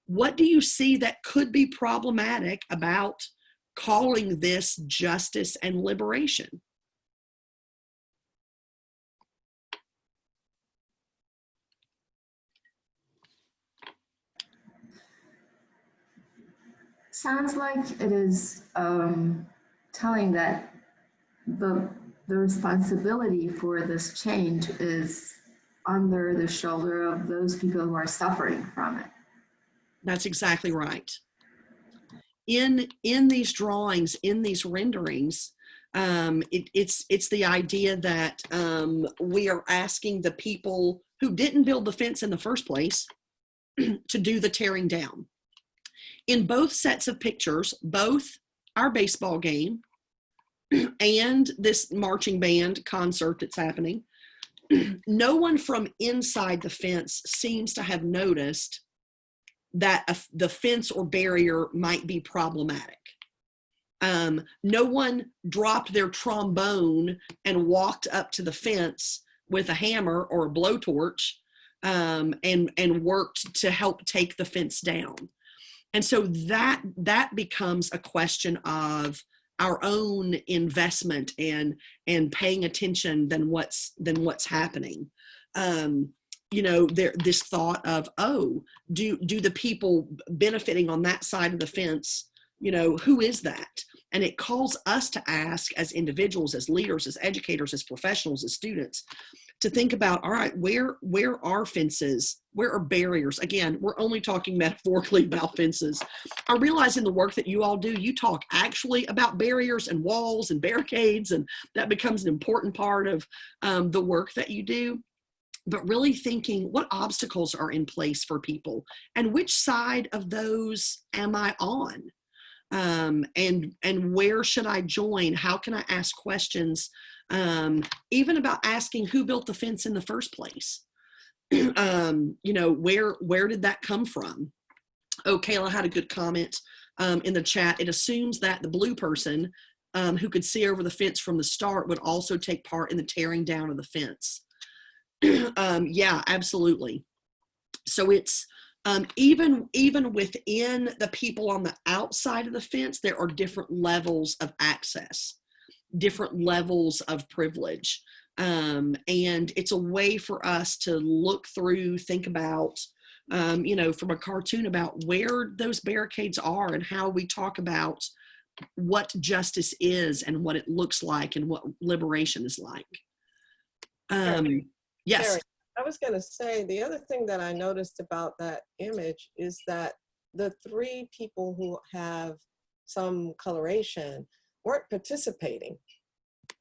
What do you see that could be problematic about calling this justice and liberation? Sounds like it is telling that the responsibility for this change is under the shoulder of those people who are suffering from it. That's exactly right. In these drawings, in these renderings, it's the idea that we are asking the people who didn't build the fence in the first place to do the tearing down. In both sets of pictures, both our baseball game and this marching band concert that's happening, no one from inside the fence seems to have noticed that the fence or barrier might be problematic. No one dropped their trombone and walked up to the fence with a hammer or a blowtorch and worked to help take the fence down. And so that becomes a question of our own investment and paying attention than what's happening. This thought of, oh, do the people benefiting on that side of the fence, who is that? And it calls us to ask, as individuals, as leaders, as educators, as professionals, as students, to think about, all right, where are fences? Where are barriers? Again, we're only talking metaphorically about fences. I realize in the work that you all do, you talk actually about barriers and walls and barricades, and that becomes an important part of the work that you do. But really thinking, what obstacles are in place for people, and which side of those am I on? And where should I join? How can I ask questions? Even about asking who built the fence in the first place. Where did that come from? Oh, Kayla had a good comment in the chat. It assumes that the blue person who could see over the fence from the start would also take part in the tearing down of the fence. Yeah, absolutely. So it's even within the people on the outside of the fence, there are different levels of access, different levels of privilege. And it's a way for us to look through, think about, from a cartoon about where those barricades are and how we talk about what justice is and what it looks like and what liberation is like. Yes. Carrie, I was going to say, the other thing that I noticed about that image is that the three people who have some coloration weren't participating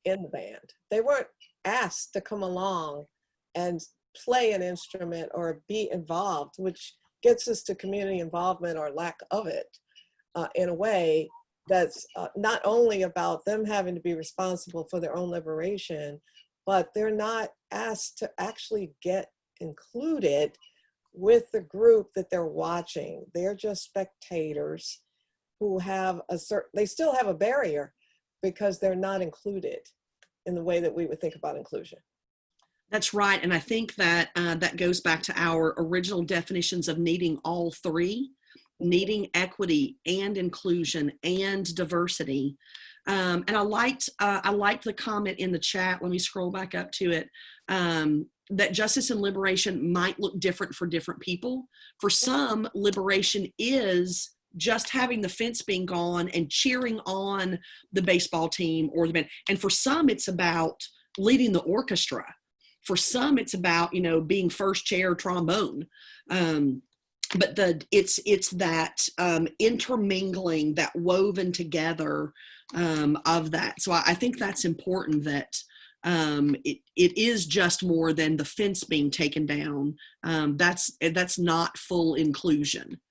in the band. They weren't asked to come along and play an instrument or be involved, which gets us to community involvement or lack of it in a way that's not only about them having to be responsible for their own liberation, but they're not asked to actually get included with the group that they're watching. They're just spectators who have they still have a barrier because they're not included in the way that we would think about inclusion. That's right. And I think that that goes back to our original definitions of needing all three, needing equity and inclusion and diversity. And I liked the comment in the chat. Let me scroll back up to it. That justice and liberation might look different for different people. For some, liberation is just having the fence being gone and cheering on the baseball team or the band. And for some, it's about leading the orchestra. For some, it's about, being first chair trombone. But it's that intermingling, that woven together of that. So I think that's important, that it is just more than the fence being taken down. That's not full inclusion.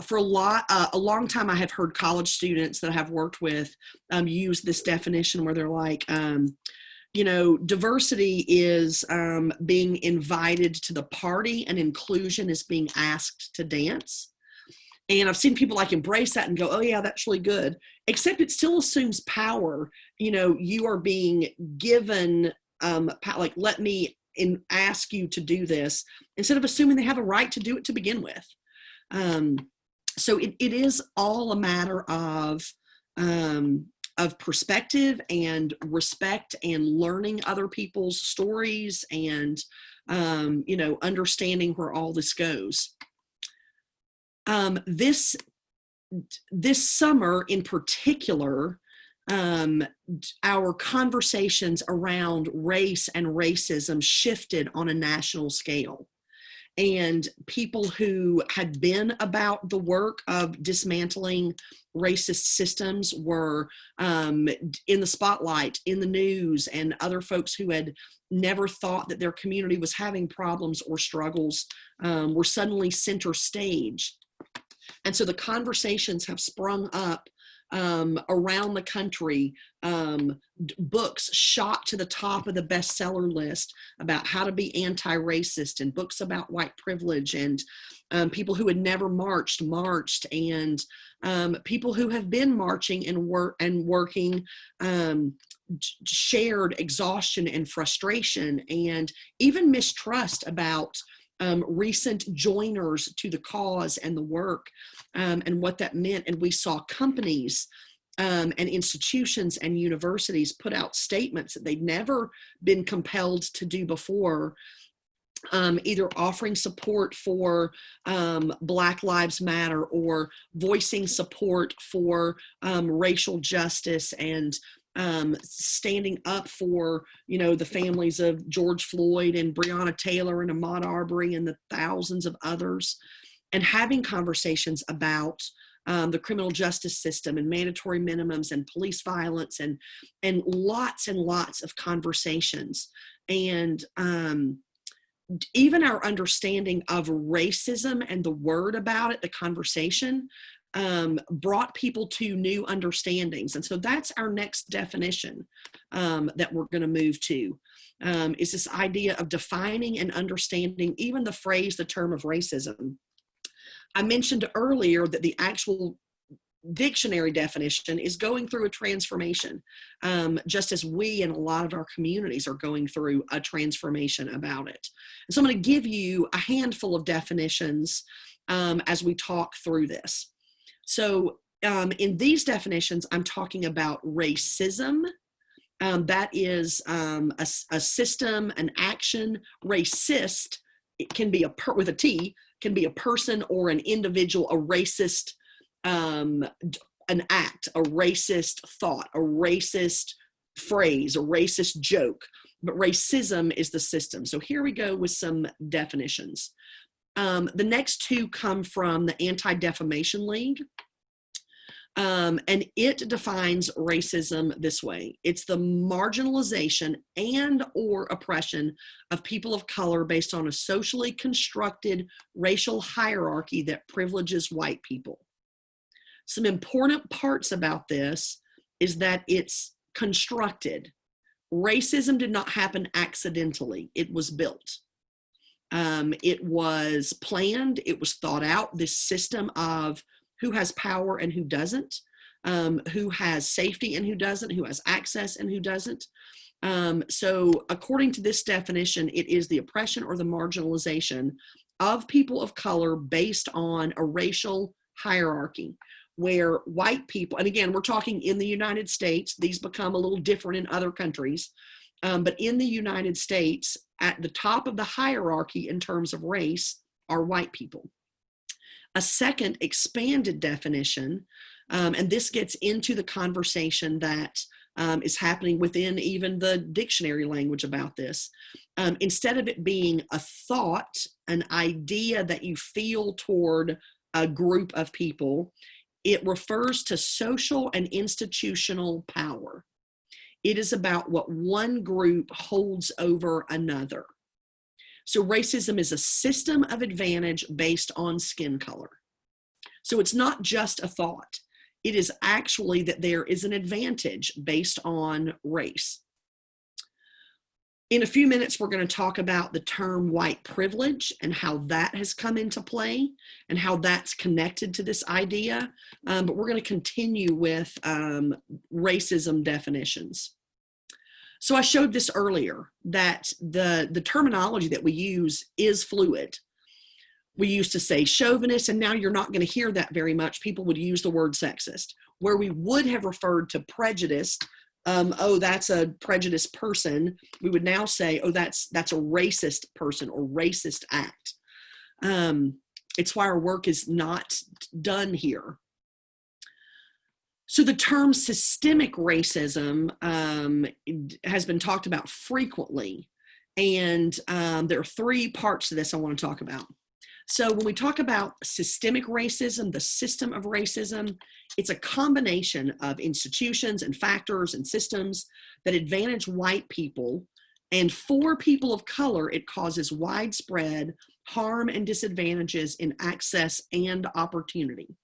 for a long time, I have heard college students that I have worked with use this definition where they're like, you know, diversity is being invited to the party, and inclusion is being asked to dance. And I've seen people like embrace that and go, oh yeah, that's really good. Except it still assumes power. You know, you are being given, like, let me ask you to do this, instead of assuming they have a right to do it to begin with. So it is all a matter of perspective and respect and learning other people's stories and, you know, understanding where all this goes. This summer in particular, our conversations around race and racism shifted on a national scale. And people who had been about the work of dismantling racist systems were in the spotlight, in the news, and other folks who had never thought that their community was having problems or struggles were suddenly center stage. And so the conversations have sprung up around the country, books shot to the top of the bestseller list about how to be anti-racist, and books about white privilege, and people who had never marched, and people who have been marching and working shared exhaustion and frustration and even mistrust about recent joiners to the cause and the work, and what that meant. And we saw companies and institutions and universities put out statements that they'd never been compelled to do before, either offering support for Black Lives Matter or voicing support for racial justice and standing up for, you know, the families of George Floyd and Breonna Taylor and Ahmaud Arbery and the thousands of others, and having conversations about the criminal justice system and mandatory minimums and police violence and lots of conversations. And even our understanding of racism and the word about it, the conversation, brought people to new understandings. And so that's our next definition that we're going to move to, is this idea of defining and understanding even the phrase, the term of racism. I mentioned earlier that the actual dictionary definition is going through a transformation, just as we and a lot of our communities are going through a transformation about it. And so I'm going to give you a handful of definitions as we talk through this. So in these definitions, I'm talking about racism. That is a system, an action. Racist, it can be with a T, can be a person or an individual, a racist, an act, a racist thought, a racist phrase, a racist joke. But racism is the system. So here we go with some definitions. The next two come from the Anti-Defamation League. And it defines racism this way. It's the marginalization and or oppression of people of color based on a socially constructed racial hierarchy that privileges white people. Some important parts about this is that it's constructed. Racism did not happen accidentally. It was built. It was planned. It was thought out. This system of who has power and who doesn't, who has safety and who doesn't, who has access and who doesn't. So according to this definition, it is the oppression or the marginalization of people of color based on a racial hierarchy where white people, and again, we're talking in the United States, these become a little different in other countries, but in the United States, at the top of the hierarchy in terms of race are white people. A second expanded definition, and this gets into the conversation that is happening within even the dictionary language about this. Instead of it being a thought, an idea that you feel toward a group of people, it refers to social and institutional power. It is about what one group holds over another. So racism is a system of advantage based on skin color. So it's not just a thought. It is actually that there is an advantage based on race. In a few minutes, we're going to talk about the term white privilege and how that has come into play and how that's connected to this idea. But we're going to continue with racism definitions. So I showed this earlier, that the terminology that we use is fluid. We used to say chauvinist, and now you're not going to hear that very much. People would use the word sexist, where we would have referred to prejudice. Oh, that's a prejudiced person. We would now say, oh, that's a racist person or racist act. It's why our work is not done here. So the term systemic racism has been talked about frequently. And there are three parts to this I want to talk about. So when we talk about systemic racism, the system of racism, it's a combination of institutions and factors and systems that advantage white people. And for people of color, it causes widespread harm and disadvantages in access and opportunity.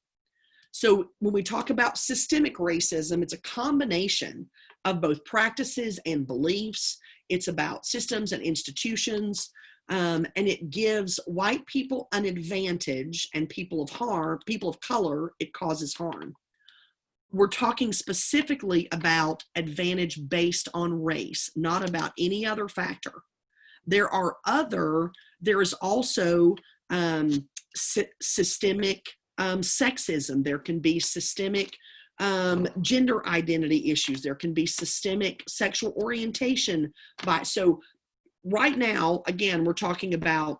So when we talk about systemic racism, it's a combination of both practices and beliefs. It's about systems and institutions. And it gives white people an advantage, and people of color, it causes harm. We're talking specifically about advantage based on race, not about any other factor. There is also systemic sexism. There can be systemic gender identity issues. There can be systemic sexual orientation bias. So right now, again, we're talking about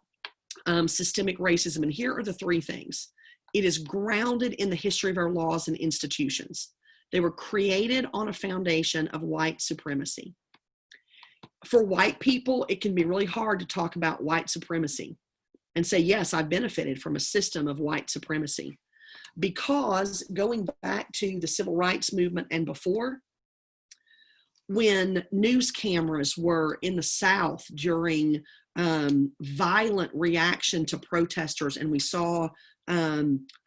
systemic racism, and here are the three things. It is grounded in the history of our laws and institutions. They were created on a foundation of white supremacy. For white people, it can be really hard to talk about white supremacy and say, yes, I benefited from a system of white supremacy. Because going back to the civil rights movement and before, when news cameras were in the South during violent reaction to protesters, and we saw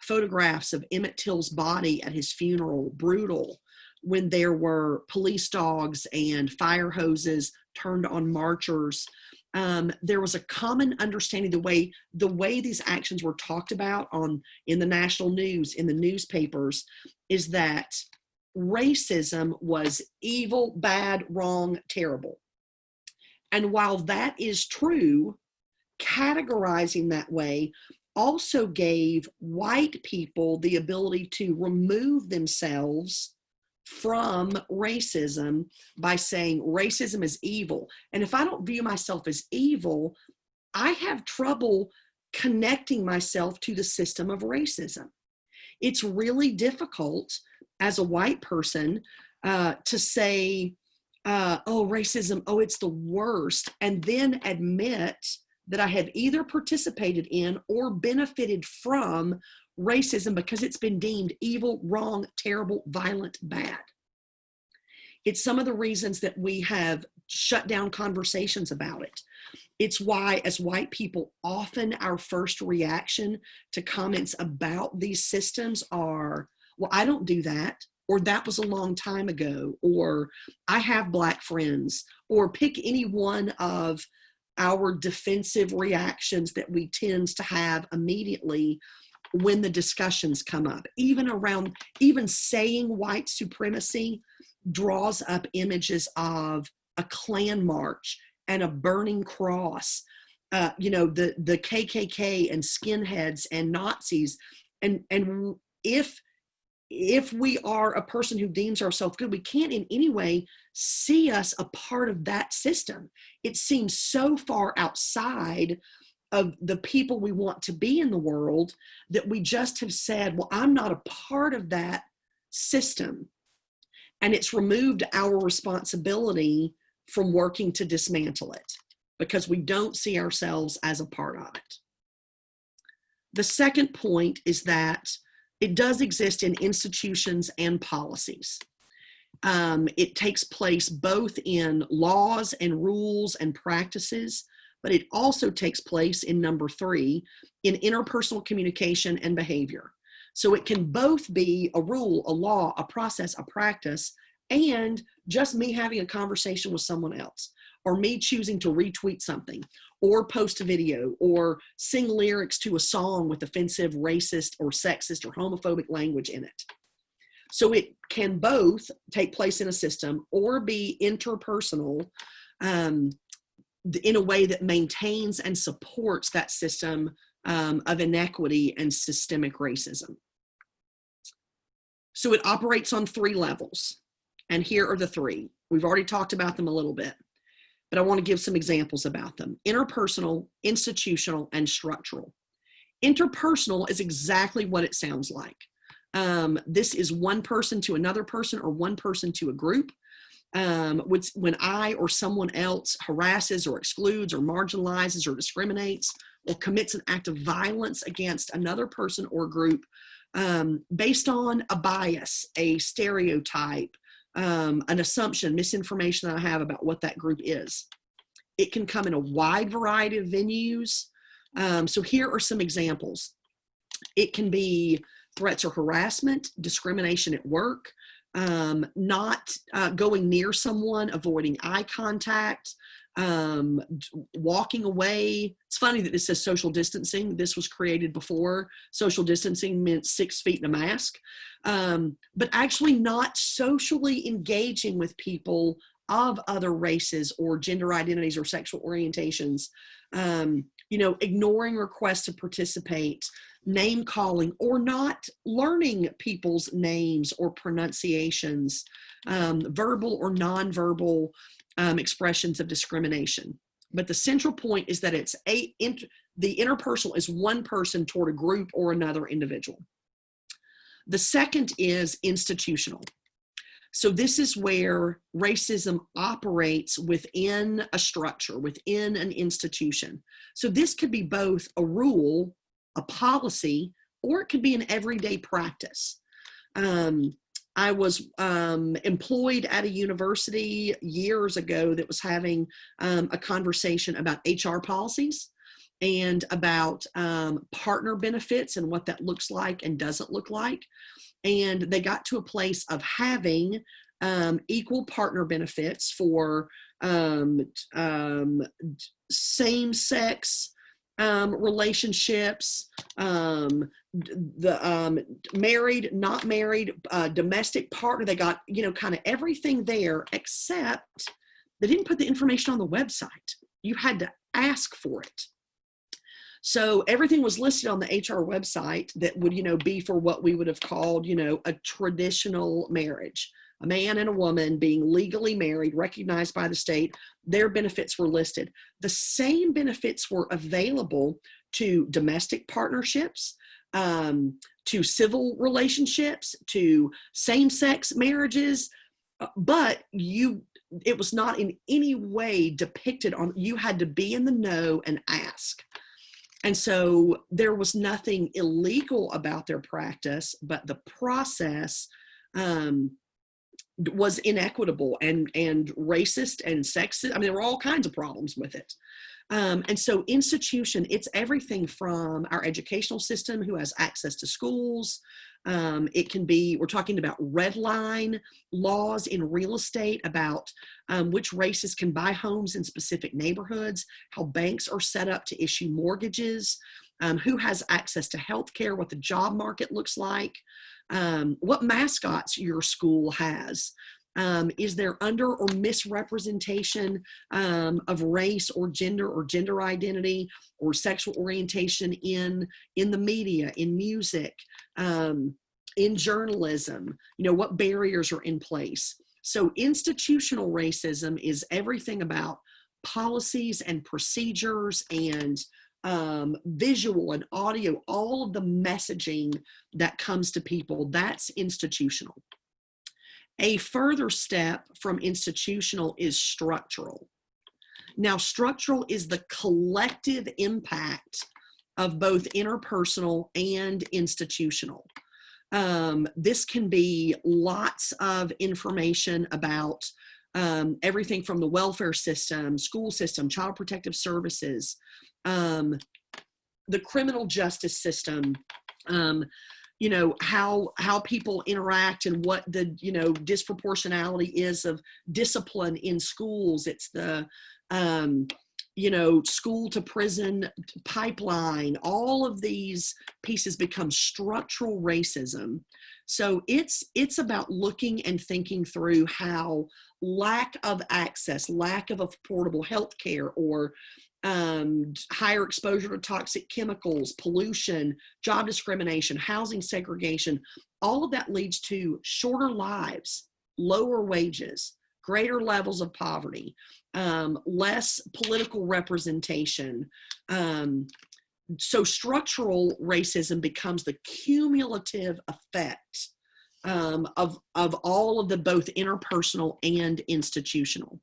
photographs of Emmett Till's body at his funeral, brutal, when there were police dogs and fire hoses turned on marchers, there was a common understanding. The way these actions were talked about in the national news, in the newspapers, is that racism was evil, bad, wrong, terrible. And while that is true, categorizing that way also gave white people the ability to remove themselves from racism by saying racism is evil. And if I don't view myself as evil, I have trouble connecting myself to the system of racism. It's really difficult as a white person to say, oh, racism, oh, it's the worst, and then admit that I have either participated in or benefited from racism because it's been deemed evil, wrong, terrible, violent, bad. It's some of the reasons that we have shut down conversations about it. It's why, as white people, often our first reaction to comments about these systems are, well, I don't do that, or that was a long time ago, or I have Black friends, or pick any one of our defensive reactions that we tend to have immediately when the discussions come up. Even saying white supremacy draws up images of a Klan march and a burning cross, the KKK and skinheads and Nazis. And if we are a person who deems ourselves good, we can't in any way see us a part of that system. It seems so far outside of the people we want to be in the world that we just have said, well, I'm not a part of that system. And it's removed our responsibility from working to dismantle it because we don't see ourselves as a part of it. The second point is that it does exist in institutions and policies. It takes place both in laws and rules and practices, but it also takes place in number 3, in interpersonal communication and behavior. So it can both be a rule, a law, a process, a practice, and just me having a conversation with someone else, or me choosing to retweet something, or post a video, or sing lyrics to a song with offensive, racist, or sexist, or homophobic language in it. So it can both take place in a system or be interpersonal in a way that maintains and supports that system of inequity and systemic racism. So it operates on 3 levels. And here are the 3. We've already talked about them a little bit, but I want to give some examples about them. Interpersonal, institutional, and structural. Interpersonal is exactly what it sounds like. This is one person to another person, or one person to a group. When I or someone else harasses or excludes or marginalizes or discriminates or commits an act of violence against another person or group based on a bias, a stereotype, an assumption, misinformation that I have about what that group is. It can come in a wide variety of venues. So here are some examples. It can be threats or harassment, discrimination at work, not going near someone, avoiding eye contact, walking away. It's funny that this says social distancing. This was created before social distancing meant 6 feet in a mask, but actually not socially engaging with people of other races or gender identities or sexual orientations, ignoring requests to participate, name calling, or not learning people's names or pronunciations, verbal or nonverbal expressions of discrimination. But the central point is that the interpersonal is one person toward a group or another individual. The second is institutional. So this is where racism operates within a structure, within an institution. So this could be both a rule, a policy, or it could be an everyday practice. I was employed at a university years ago that was having a conversation about HR policies and about partner benefits and what that looks like and doesn't look like. And they got to a place of having equal partner benefits for same-sex relationships, married, not married, domestic partner. They got, kind of everything there, except they didn't put the information on the website. You had to ask for it. So everything was listed on the HR website that would, be for what we would have called, a traditional marriage. A man and a woman being legally married, recognized by the state, their benefits were listed. The same benefits were available to domestic partnerships, to civil relationships, to same-sex marriages, but it was not in any way depicted on, you had to be in the know and ask. And so there was nothing illegal about their practice, but the process was inequitable and racist and sexist. I mean, there were all kinds of problems with it. And so institution, it's everything from our educational system, who has access to schools. It can be, we're talking about red line laws in real estate about which races can buy homes in specific neighborhoods, how banks are set up to issue mortgages, who has access to healthcare, what the job market looks like, what mascots your school has. Is there under or misrepresentation of race or gender identity or sexual orientation in the media, in music, in journalism? What barriers are in place? So institutional racism is everything about policies and procedures and visual and audio, all of the messaging that comes to people. That's institutional. A further step from institutional is structural. Now, structural is the collective impact of both interpersonal and institutional. This can be lots of information about everything from the welfare system, school system, child protective services, the criminal justice system, you know, how people interact and what the, you know, disproportionality is of discipline in schools. It's the, you know, school to prison pipeline. All of these pieces become structural racism. So it's about looking and thinking through how lack of access, lack of affordable health care, or higher exposure to toxic chemicals, pollution, job discrimination, housing segregation, all of that leads to shorter lives, lower wages, greater levels of poverty, less political representation. So structural racism becomes the cumulative effect of all of the both interpersonal and institutional.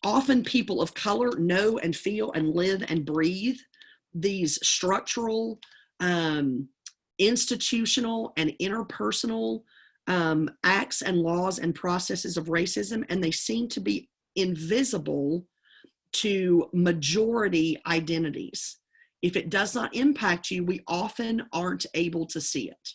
Often people of color know and feel and live and breathe these structural, institutional, and interpersonal acts and laws and processes of racism, and they seem to be invisible to majority identities. If it does not impact you, we often aren't able to see it.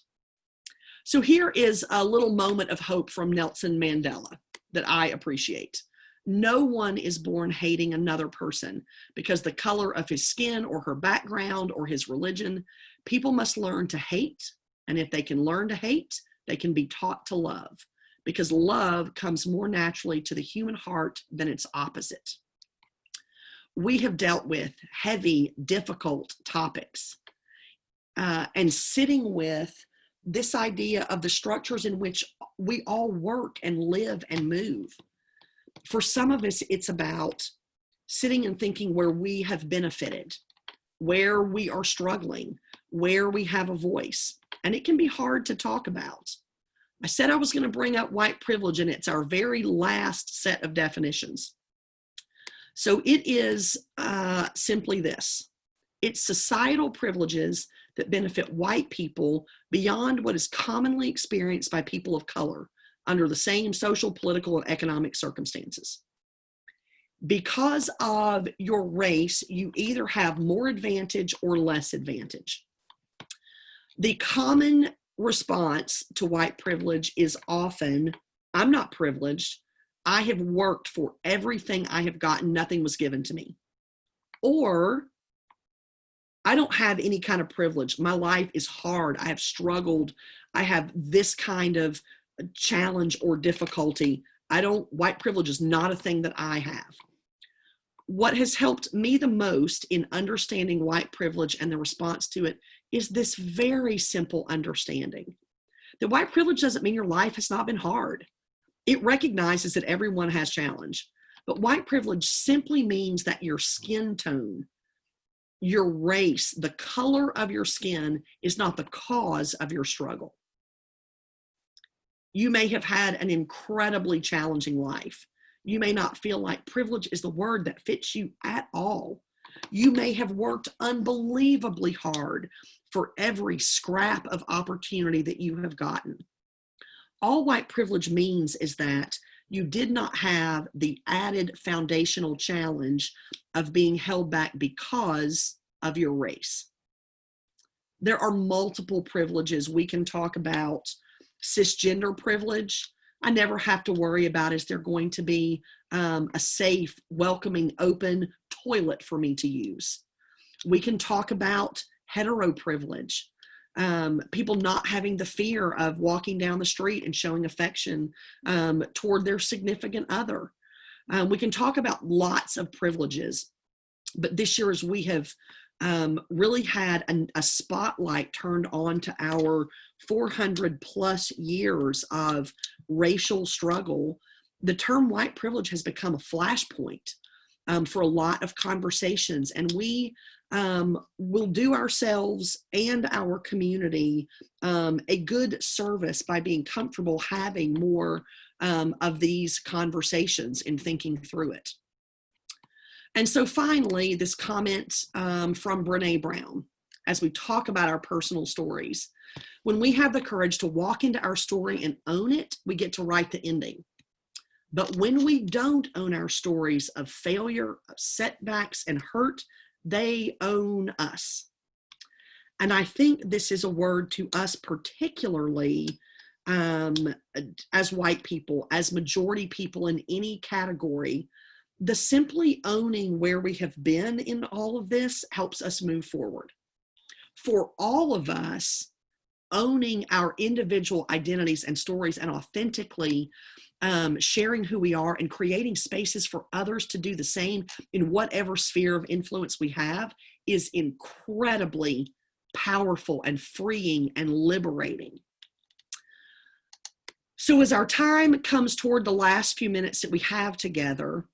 So here is a little moment of hope from Nelson Mandela that I appreciate. No one is born hating another person because the color of his skin or her background or his religion. People must learn to hate, and if they can learn to hate, they can be taught to love, because love comes more naturally to the human heart than its opposite. We have dealt with heavy, difficult topics, and sitting with this idea of the structures in which we all work and live and move. For some of us, it's about sitting and thinking where we have benefited, where we are struggling, where we have a voice. And it can be hard to talk about. I said I was going to bring up white privilege, and it's our very last set of definitions. So it is simply this. It's societal privileges that benefit white people beyond what is commonly experienced by people of color under the same social, political, and economic circumstances. Because of your race, you either have more advantage or less advantage. The common response to white privilege is often, I'm not privileged. I have worked for everything I have gotten. Nothing was given to me. Or, I don't have any kind of privilege. My life is hard. I have struggled. I have this kind of challenge or difficulty. White privilege is not a thing that I have. What has helped me the most in understanding white privilege and the response to it is this very simple understanding that white privilege doesn't mean your life has not been hard. It recognizes that everyone has challenge, but white privilege simply means that your skin tone, your race, the color of your skin is not the cause of your struggle. You may have had an incredibly challenging life. You may not feel like privilege is the word that fits you at all. You may have worked unbelievably hard for every scrap of opportunity that you have gotten. All white privilege means is that you did not have the added foundational challenge of being held back because of your race. There are multiple privileges. We can talk about cisgender privilege. I never have to worry about, is there going to be a safe, welcoming, open toilet for me to use? We can talk about hetero privilege. People not having the fear of walking down the street and showing affection toward their significant other. We can talk about lots of privileges, but this year, as we have really had a spotlight turned on to our 400 plus years of racial struggle, the term white privilege has become a flashpoint for a lot of conversations, and we will do ourselves and our community a good service by being comfortable having more of these conversations and thinking through it. And so finally, this comment from Brene Brown, as we talk about our personal stories. When we have the courage to walk into our story and own it, we get to write the ending. But when we don't own our stories of failure, of setbacks, and hurt, they own us. And I think this is a word to us particularly as white people, as majority people in any category. The simply owning where we have been in all of this helps us move forward. For all of us, owning our individual identities and stories and authentically sharing who we are and creating spaces for others to do the same in whatever sphere of influence we have is incredibly powerful and freeing and liberating. So as our time comes toward the last few minutes that we have together,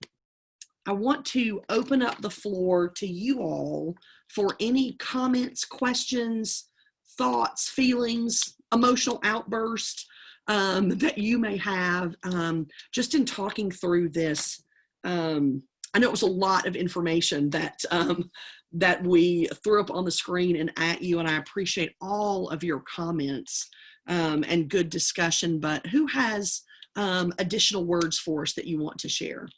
I want to open up the floor to you all for any comments, questions, thoughts, feelings, emotional outbursts that you may have just in talking through this. I know it was a lot of information that that we threw up on the screen and at you, and I appreciate all of your comments and good discussion, but who has additional words for us that you want to share?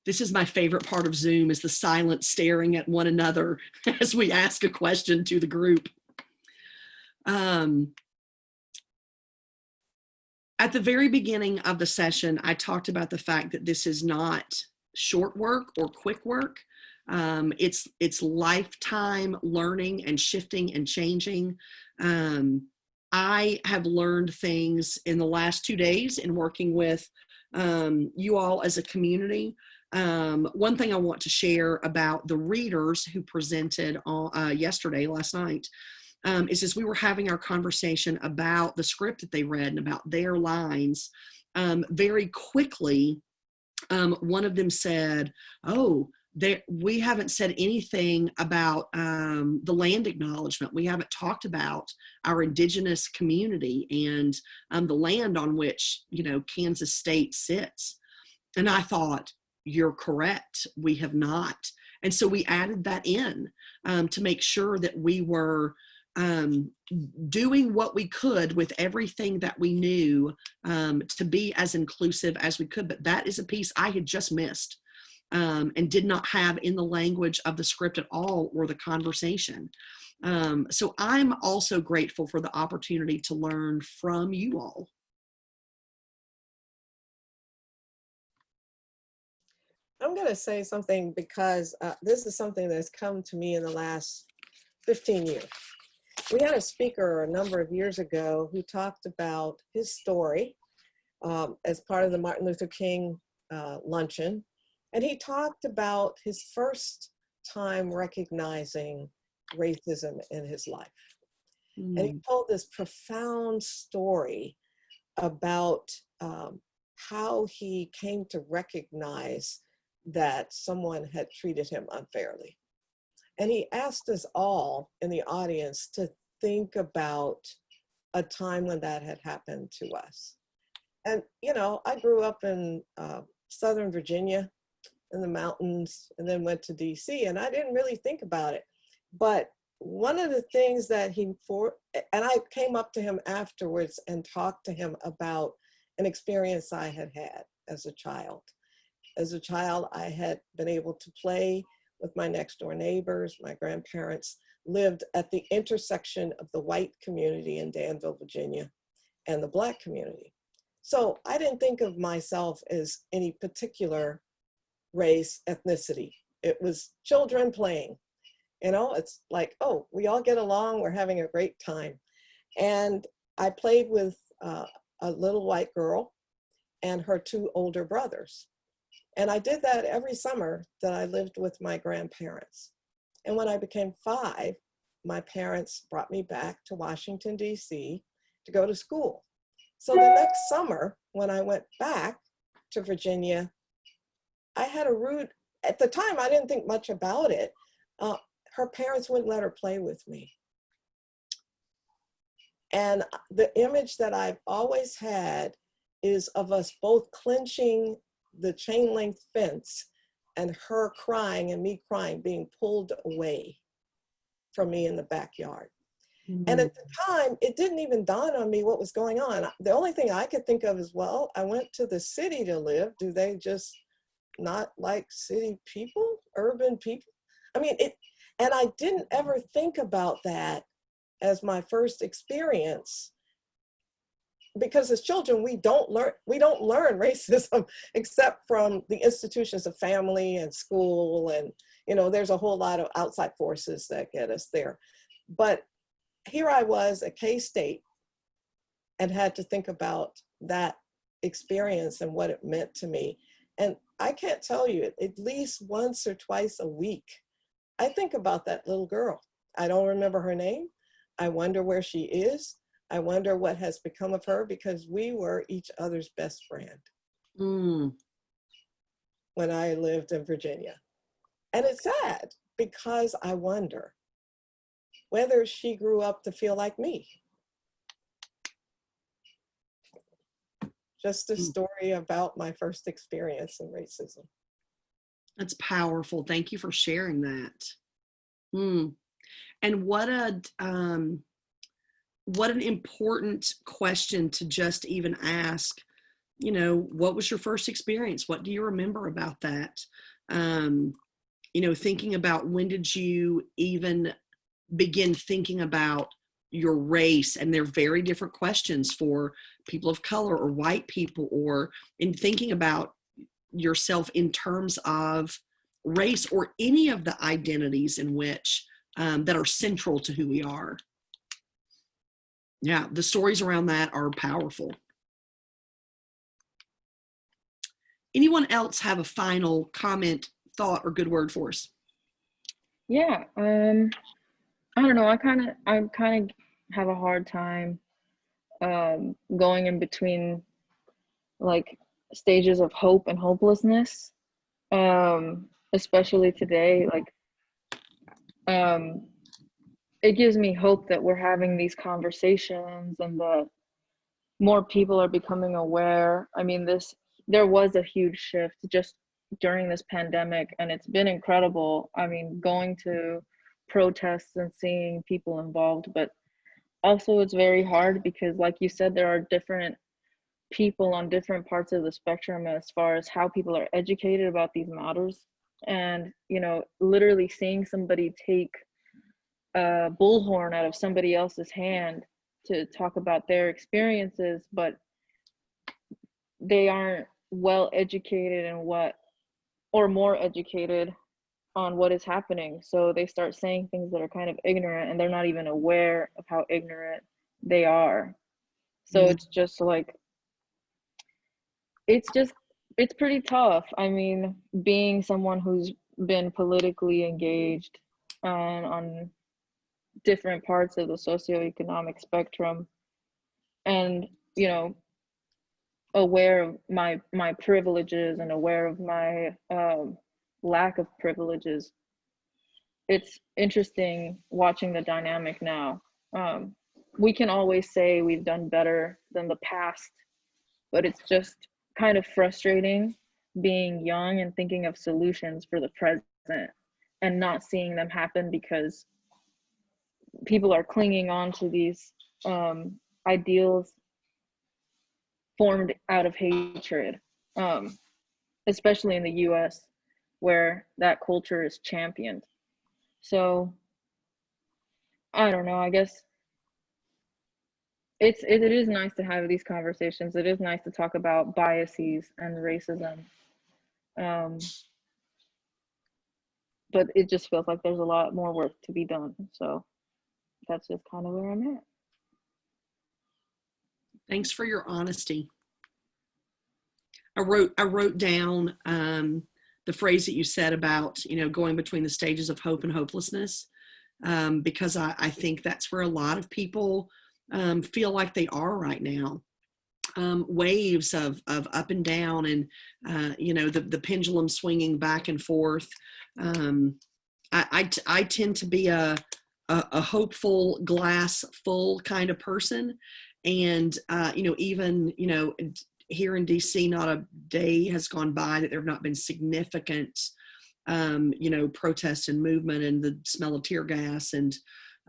This is my favorite part of Zoom, is the silent staring at one another as we ask a question to the group. At the very beginning of the session, I talked about the fact that this is not short work or quick work. It's lifetime learning and shifting and changing. I have learned things in the last 2 days in working with you all as a community. One thing I want to share about the readers who presented on, last night, is as we were having our conversation about the script that they read and about their lines, very quickly, one of them said, oh, we haven't said anything about the land acknowledgement. We haven't talked about our indigenous community and the land on which, Kansas State sits. And I thought, you're correct, we have not. And so we added that in to make sure that we were doing what we could with everything that we knew to be as inclusive as we could. But that is a piece I had just missed and did not have in the language of the script at all or the conversation. So I'm also grateful for the opportunity to learn from you all. I'm going to say something because this is something that's come to me in the last 15 years. We had a speaker a number of years ago who talked about his story as part of the Martin Luther King luncheon. And he talked about his first time recognizing racism in his life. And he told this profound story about how he came to recognize that someone had treated him unfairly. And he asked us all in the audience to think about a time when that had happened to us. And, I grew up in Southern Virginia in the mountains and then went to DC, and I didn't really think about it. But one of the things that and I came up to him afterwards and talked to him about an experience I had had as a child. As a child, I had been able to play with my next door neighbors. My grandparents lived at the intersection of the white community in Danville, Virginia, and the Black community. So I didn't think of myself as any particular race, ethnicity. It was children playing. It's like, oh, we all get along, we're having a great time. And I played with a little white girl and her two older brothers. And I did that every summer that I lived with my grandparents. And when I became 5, my parents brought me back to Washington, D.C. to go to school. So the next summer, when I went back to Virginia, I had at the time, I didn't think much about it. Her parents wouldn't let her play with me. And the image that I've always had is of us both clenching the chain link fence and her crying and me crying, being pulled away from me in the backyard. And at the time, it didn't even dawn on me what was going on. The only thing I could think of is, well, I went to the city to live. Do they just not like city people, urban people? I mean, and I didn't ever think about that as my first experience, because as children, we don't learn racism except from the institutions of family and school. And, you know, there's a whole lot of outside forces that get us there. But here I was at K-State and had to think about that experience and what it meant to me. And I can't tell you, at least once or twice a week, I think about that little girl. I don't remember her name. I wonder where she is. I wonder what has become of her, because we were each other's best friend when I lived in Virginia. And it's sad, because I wonder whether she grew up to feel like me. Just a story about my first experience in racism. That's powerful. Thank you for sharing that. And what an important question to just even ask. You know, what was your first experience? What do you remember about that? You know, thinking about, when did you even begin thinking about your race? And they're very different questions for people of color or white people, or in thinking about yourself in terms of race or any of the identities in which that are central to who we are. Yeah, the stories around that are powerful. Anyone else have a final comment, thought, or good word for us? Yeah, I don't know. I kind of have a hard time going in between, like, stages of hope and hopelessness, especially today. Like, it gives me hope that we're having these conversations and that more people are becoming aware. I mean, there was a huge shift just during this pandemic, and it's been incredible. I mean, going to protests and seeing people involved, but also it's very hard because, like you said, there are different people on different parts of the spectrum as far as how people are educated about these matters. And, you know, literally seeing somebody take a bullhorn out of somebody else's hand to talk about their experiences, but they aren't well educated in or more educated on what is happening. So they start saying things that are kind of ignorant, and they're not even aware of how ignorant they are. So it's just like, it's pretty tough. I mean, being someone who's been politically engaged on different parts of the socioeconomic spectrum, and, you know, aware of my privileges and aware of my lack of privileges, it's interesting watching the dynamic now. We can always say we've done better than the past, but it's just kind of frustrating being young and thinking of solutions for the present and not seeing them happen because people are clinging on to these ideals formed out of hatred, especially in the US, where that culture is championed. So I don't know, I guess it is nice to have these conversations. It is nice to talk about biases and racism. But it just feels like there's a lot more work to be done. So that's just kind of where I'm at. Thanks for your honesty. I wrote down the phrase that you said about, you know, going between the stages of hope and hopelessness, because I think that's where a lot of people feel like they are right now. Waves of up and down, and you know, the pendulum swinging back and forth. I tend to be a hopeful, glass full kind of person, and you know, even, you know, here in DC, not a day has gone by that there have not been significant you know, protests and movement and the smell of tear gas and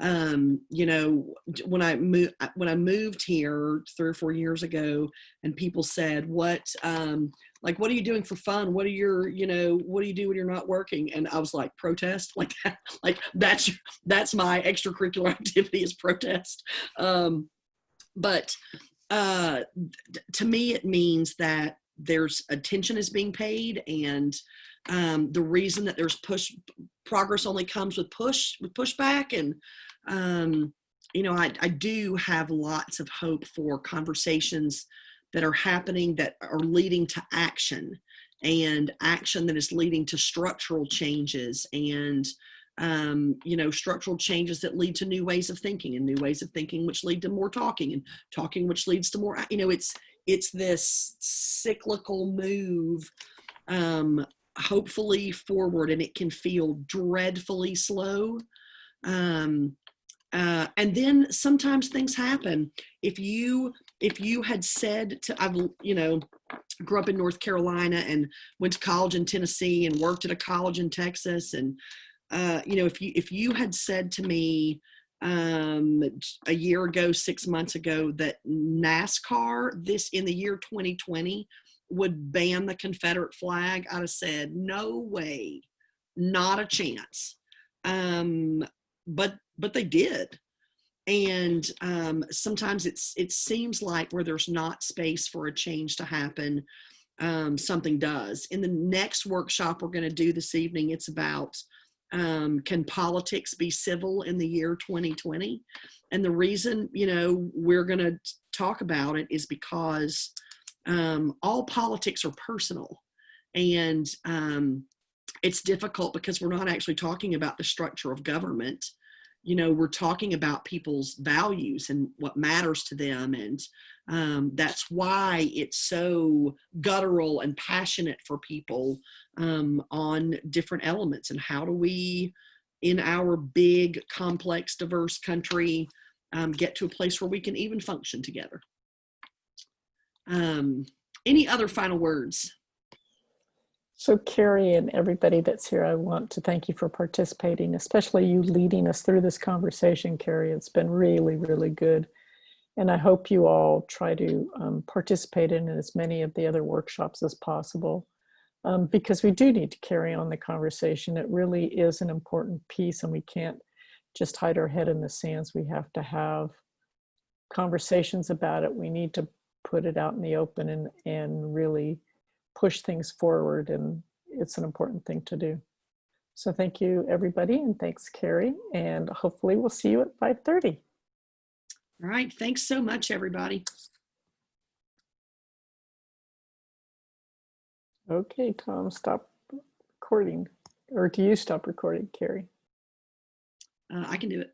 You know, when I moved here 3 or 4 years ago, and people said, what are you doing for fun? What are your, you know, what do you do when you're not working? And I was like, protest, like that, like that's my extracurricular activity is protest. But to me, it means that there's attention is being paid, and the reason that there's progress only comes with pushback. And you know, I do have lots of hope for conversations that are happening that are leading to action, and action that is leading to structural changes, and you know, structural changes that lead to new ways of thinking, and new ways of thinking which lead to more talking, and talking which leads to more, you know, it's this cyclical move, hopefully forward, and it can feel dreadfully slow. And then sometimes things happen. If you had said I've, you know, grew up in North Carolina and went to college in Tennessee and worked at a college in Texas, and you know, if you had said to me a year ago, 6 months ago, that NASCAR in the year 2020 would ban the Confederate flag, I'd have said, no way, not a chance. But they did. And sometimes it seems like where there's not space for a change to happen, something does. In the next workshop we're going to do this evening, it's about can politics be civil in the year 2020? And the reason, you know, we're going to talk about it is because all politics are personal, and it's difficult because we're not actually talking about the structure of government. You know, we're talking about people's values and what matters to them. And that's why it's so guttural and passionate for people on different elements. And how do we, in our big, complex, diverse country, get to a place where we can even function together? Any other final words? So Carrie and everybody that's here, I want to thank you for participating, especially you leading us through this conversation, Carrie. It's been really, really good. And I hope you all try to participate in as many of the other workshops as possible, because we do need to carry on the conversation. It really is an important piece, and we can't just hide our head in the sands. We have to have conversations about it. We need to put it out in the open and really push things forward, and it's an important thing to do. So thank you, everybody, and thanks, Carrie, and hopefully we'll see you at 5:30. All right, thanks so much, everybody. Okay, Tom, stop recording. Or do you stop recording, Carrie? I can do it.